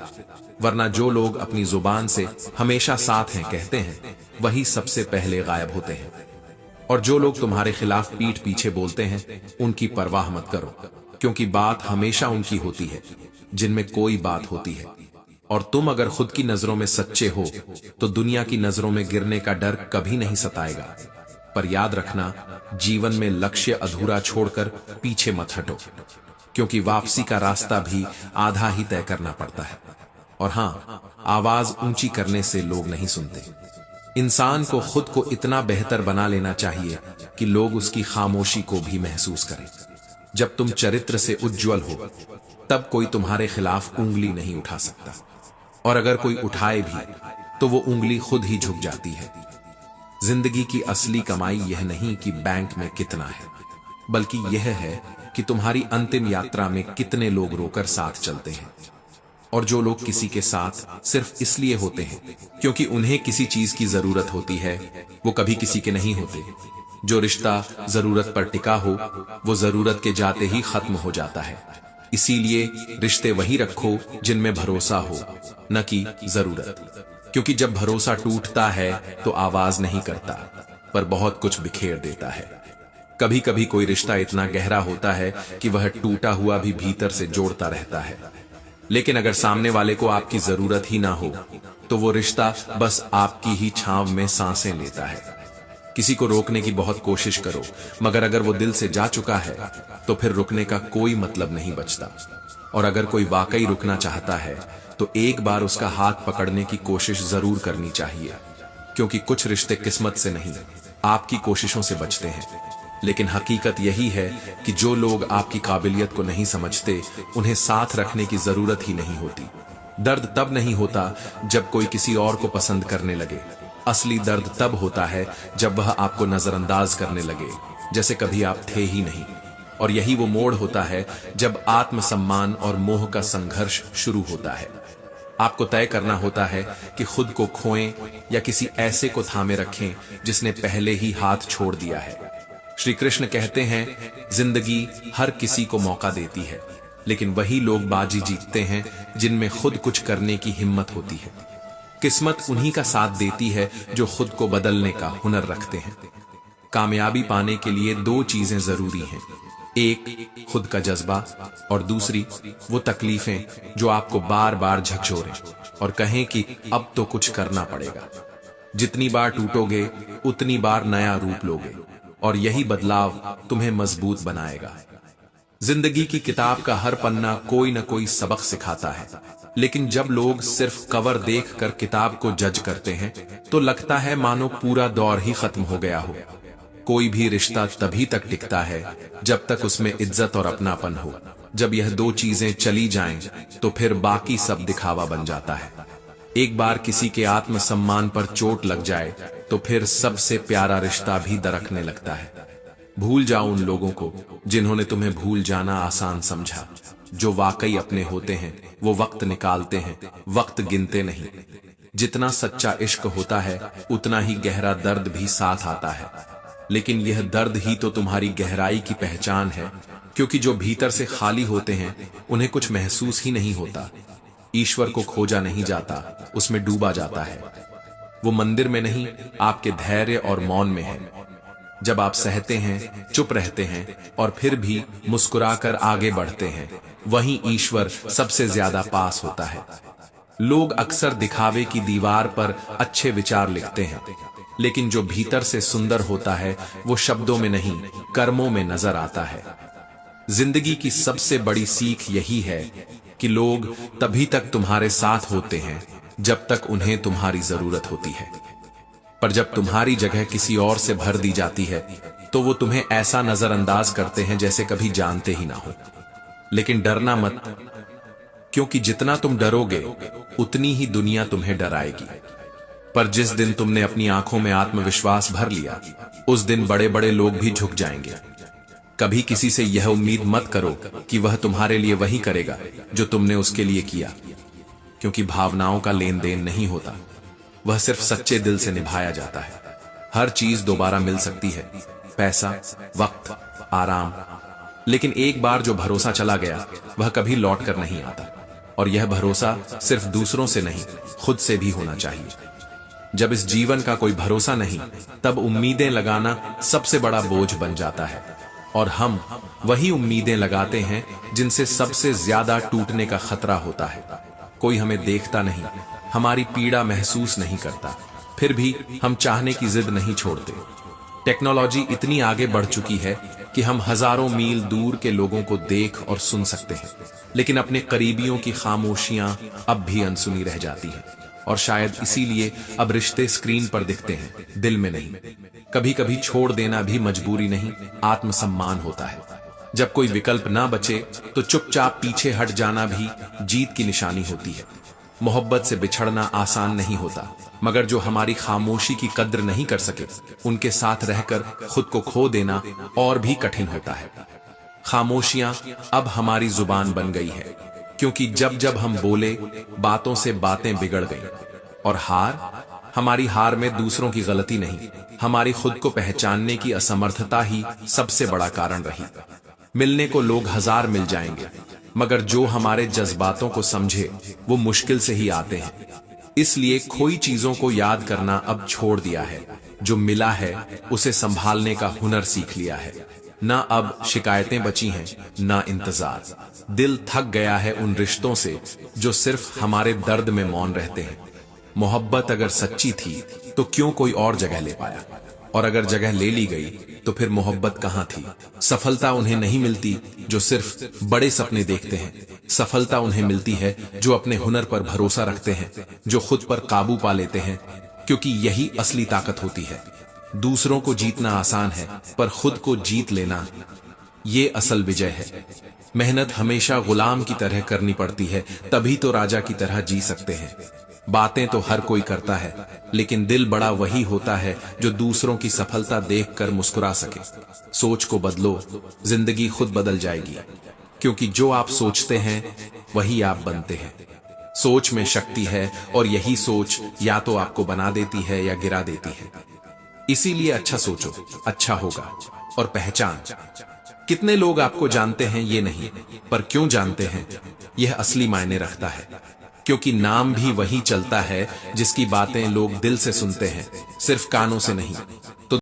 वरना जो लोग अपनी जुबान से हमेशा साथ हैं कहते हैं, वही सबसे पहले गायब होते हैं। और जो लोग तुम्हारे खिलाफ पीठ पीछे बोलते हैं, उनकी परवाह मत करो, क्योंकि बात हमेशा उनकी होती है जिनमें कोई बात होती है। और तुम अगर खुद की नजरों में सच्चे हो तो दुनिया की नजरों में गिरने का डर कभी नहीं सताएगा। पर याद रखना, जीवन में लक्ष्य अधूरा छोड़कर पीछे मत हटो, क्योंकि वापसी का रास्ता भी आधा ही तय करना पड़ता है। और हाँ, आवाज ऊंची करने से लोग नहीं सुनते। इंसान को खुद को इतना बेहतर बना लेना चाहिए कि लोग उसकी खामोशी को भी महसूस करें। जब तुम चरित्र से उज्जवल हो तब कोई तुम्हारे खिलाफ उंगली नहीं उठा सकता, और अगर कोई उठाए भी तो वो उंगली खुद ही झुक जाती है। जिंदगी की असली कमाई यह नहीं कि बैंक में कितना है, बल्कि यह है कि तुम्हारी अंतिम यात्रा में कितने लोग रोकर साथ चलते हैं। और जो लोग किसी के साथ सिर्फ इसलिए होते हैं क्योंकि उन्हें किसी चीज की जरूरत होती है, वो कभी किसी के नहीं होते। जो रिश्ता जरूरत पर टिका हो वो जरूरत के जाते ही खत्म हो जाता है। इसीलिए रिश्ते वही रखो जिनमें भरोसा हो, न कि जरूरत। क्योंकि जब भरोसा टूटता है तो आवाज नहीं करता, पर बहुत कुछ बिखेर देता है। कभी कभी कोई रिश्ता इतना गहरा होता है कि वह टूटा हुआ भी भीतर से जोड़ता रहता है। लेकिन अगर सामने वाले को आपकी जरूरत ही ना हो तो वो रिश्ता बस आपकी ही छांव में सांसें लेता है। किसी को रोकने की बहुत कोशिश करो, मगर अगर वो दिल से जा चुका है तो फिर रुकने का कोई मतलब नहीं बचता। और अगर कोई वाकई रुकना चाहता है तो एक बार उसका हाथ पकड़ने की कोशिश जरूर करनी चाहिए, क्योंकि कुछ रिश्ते किस्मत से नहीं, आपकी कोशिशों से बचते हैं। लेकिन हकीकत यही है कि जो लोग आपकी काबिलियत को नहीं समझते, उन्हें साथ रखने की जरूरत ही नहीं होती। दर्द तब नहीं होता जब कोई किसी और को पसंद करने लगे, असली दर्द तब होता है जब वह आपको नजरअंदाज करने लगे जैसे कभी आप थे ही नहीं। और यही वो मोड़ होता है जब आत्मसम्मान और मोह का संघर्ष शुरू होता है। आपको तय करना होता है कि खुद को खोएं या किसी ऐसे को थामे रखें जिसने पहले ही हाथ छोड़ दिया है। श्री कृष्ण कहते हैं, जिंदगी हर किसी को मौका देती है, लेकिन वही लोग बाजी जीतते हैं जिनमें खुद कुछ करने की हिम्मत होती है। किस्मत उन्हीं का साथ देती है जो खुद को बदलने का हुनर रखते हैं। कामयाबी पाने के लिए दो चीजें जरूरी हैं, एक खुद का जज्बा और दूसरी वो तकलीफें जो आपको बार बार झकझोरें और कहें कि अब तो कुछ करना पड़ेगा। जितनी बार टूटोगे उतनी बार नया रूप लोगे, और यही बदलाव तुम्हें मजबूत बनाएगा। जिंदगी की किताब का हर पन्ना कोई न कोई सबक सिखाता है, लेकिन जब लोग सिर्फ कवर देखकर किताब को जज करते हैं तो लगता है मानो पूरा दौर ही खत्म हो गया हो। कोई भी रिश्ता तभी तक टिकता है जब तक उसमें इज्जत और अपनापन हो। जब यह दो चीजें चली जाएं तो फिर बाकी सब दिखावा बन जाता है। एक बार किसी के आत्मसम्मान पर चोट लग जाए तो फिर सबसे प्यारा रिश्ता भी दरकने लगता है। भूल जाओ उन लोगों को जिन्होंने तुम्हें भूल जाना आसान समझा। जो वाकई अपने होते हैं वो वक्त निकालते हैं, वक्त गिनते नहीं। जितना सच्चा इश्क होता है उतना ही गहरा दर्द भी साथ आता है, लेकिन यह दर्द ही तो तुम्हारी गहराई की पहचान है, क्योंकि जो भीतर से खाली होते हैं उन्हें कुछ महसूस ही नहीं होता। ईश्वर को खोजा नहीं जाता, उसमें डूबा जाता है। वो मंदिर में नहीं, आपके धैर्य और मौन में है। जब आप सहते हैं, चुप रहते हैं और फिर भी मुस्कुराकर आगे बढ़ते हैं, वहीं ईश्वर सबसे ज्यादा पास होता है। लोग अक्सर दिखावे की दीवार पर अच्छे विचार लिखते हैं, लेकिन जो भीतर से सुंदर होता है वो शब्दों में नहीं, कर्मों में नजर आता है। जिंदगी की सबसे बड़ी सीख यही है कि लोग तभी तक तुम्हारे साथ होते हैं जब तक उन्हें तुम्हारी जरूरत होती है, पर जब तुम्हारी जगह किसी और से भर दी जाती है तो वो तुम्हें ऐसा नजरअंदाज करते हैं जैसे कभी जानते ही ना हो। लेकिन डरना मत, क्योंकि जितना तुम डरोगे उतनी ही दुनिया तुम्हें डराएगी। पर जिस दिन तुमने अपनी आंखों में आत्मविश्वास भर लिया, उस दिन बड़े बड़े लोग भी झुक जाएंगे। कभी किसी से यह उम्मीद मत करो कि वह तुम्हारे लिए वही करेगा जो तुमने उसके लिए किया, क्योंकि भावनाओं का लेन देन नहीं होता, वह सिर्फ सच्चे दिल से निभाया जाता है। हर चीज दोबारा मिल सकती है, पैसा, वक्त, आराम, लेकिन एक बार जो भरोसा चला गया वह कभी लौट कर नहीं आता। और यह भरोसा सिर्फ दूसरों से नहीं, खुद से भी होना चाहिए। जब इस जीवन का कोई भरोसा नहीं, तब उम्मीदें लगाना सबसे बड़ा बोझ बन जाता है। और हम वही उम्मीदें लगाते हैं जिनसे सबसे ज्यादा टूटने का खतरा होता है। कोई हमें देखता नहीं, हमारी पीड़ा महसूस नहीं करता, फिर भी हम चाहने की जिद नहीं छोड़ते। टेक्नोलॉजी इतनी आगे बढ़ चुकी है कि हम हजारों मील दूर के लोगों को देख और सुन सकते हैं, लेकिन अपने करीबियों की खामोशियां अब भी अनसुनी रह जाती हैं। और शायद इसीलिए अब रिश्ते स्क्रीन पर दिखते हैं, दिल में नहीं। कभी कभी छोड़ देना भी मजबूरी नहीं, आत्मसम्मान होता है। जब कोई विकल्प ना बचे तो चुपचाप पीछे हट जाना भी जीत की निशानी होती है। मोहब्बत से बिछड़ना आसान नहीं होता, मगर जो हमारी खामोशी की कद्र नहीं कर सके, उनके साथ रहकर खुद को खो देना और भी कठिन होता है। खामोशियां अब हमारी जुबान बन गई है, क्योंकि जब जब हम बोले, बातों से बातें बिगड़ गईं। और हमारी हार में दूसरों की गलती नहीं, हमारी खुद को पहचानने की असमर्थता ही सबसे बड़ा कारण रही। मिलने को लोग हजार मिल जाएंगे, मगर जो हमारे जज्बातों को समझे वो मुश्किल से ही आते हैं। इसलिए खोई चीजों को याद करना अब छोड़ दिया है, जो मिला है उसे संभालने का हुनर सीख लिया है। ना अब शिकायतें बची हैं, ना इंतजार। दिल थक गया है उन रिश्तों से जो सिर्फ हमारे दर्द में मौन रहते हैं। मोहब्बत अगर सच्ची थी तो क्यों कोई और जगह ले पाया, और अगर जगह ले ली गई तो फिर मोहब्बत कहां थी। सफलता उन्हें नहीं मिलती जो सिर्फ बड़े सपने देखते हैं, सफलता उन्हें मिलती है जो अपने हुनर पर भरोसा रखते हैं, जो खुद पर काबू पा लेते हैं, क्योंकि यही असली ताकत होती है। दूसरों को जीतना आसान है, पर खुद को जीत लेना ये असल विजय है। मेहनत हमेशा गुलाम की तरह करनी पड़ती है, तभी तो राजा की तरह जी सकते हैं। बातें तो हर कोई करता है, लेकिन दिल बड़ा वही होता है जो दूसरों की सफलता देखकर मुस्कुरा सके। सोच को बदलो, जिंदगी खुद बदल जाएगी, क्योंकि जो आप सोचते हैं वही आप बनते हैं। सोच में शक्ति है, और यही सोच या तो आपको बना देती है या गिरा देती है। इसीलिए अच्छा सोचो, अच्छा होगा। और पहचान, कितने लोग आपको जानते हैं ये नहीं, पर क्यों जानते हैं यह असली मायने रखता है। क्योंकि नाम भी वही चलता है जिसकी बातें लोग दिल से सुनते हैं, सिर्फ कानों से नहीं।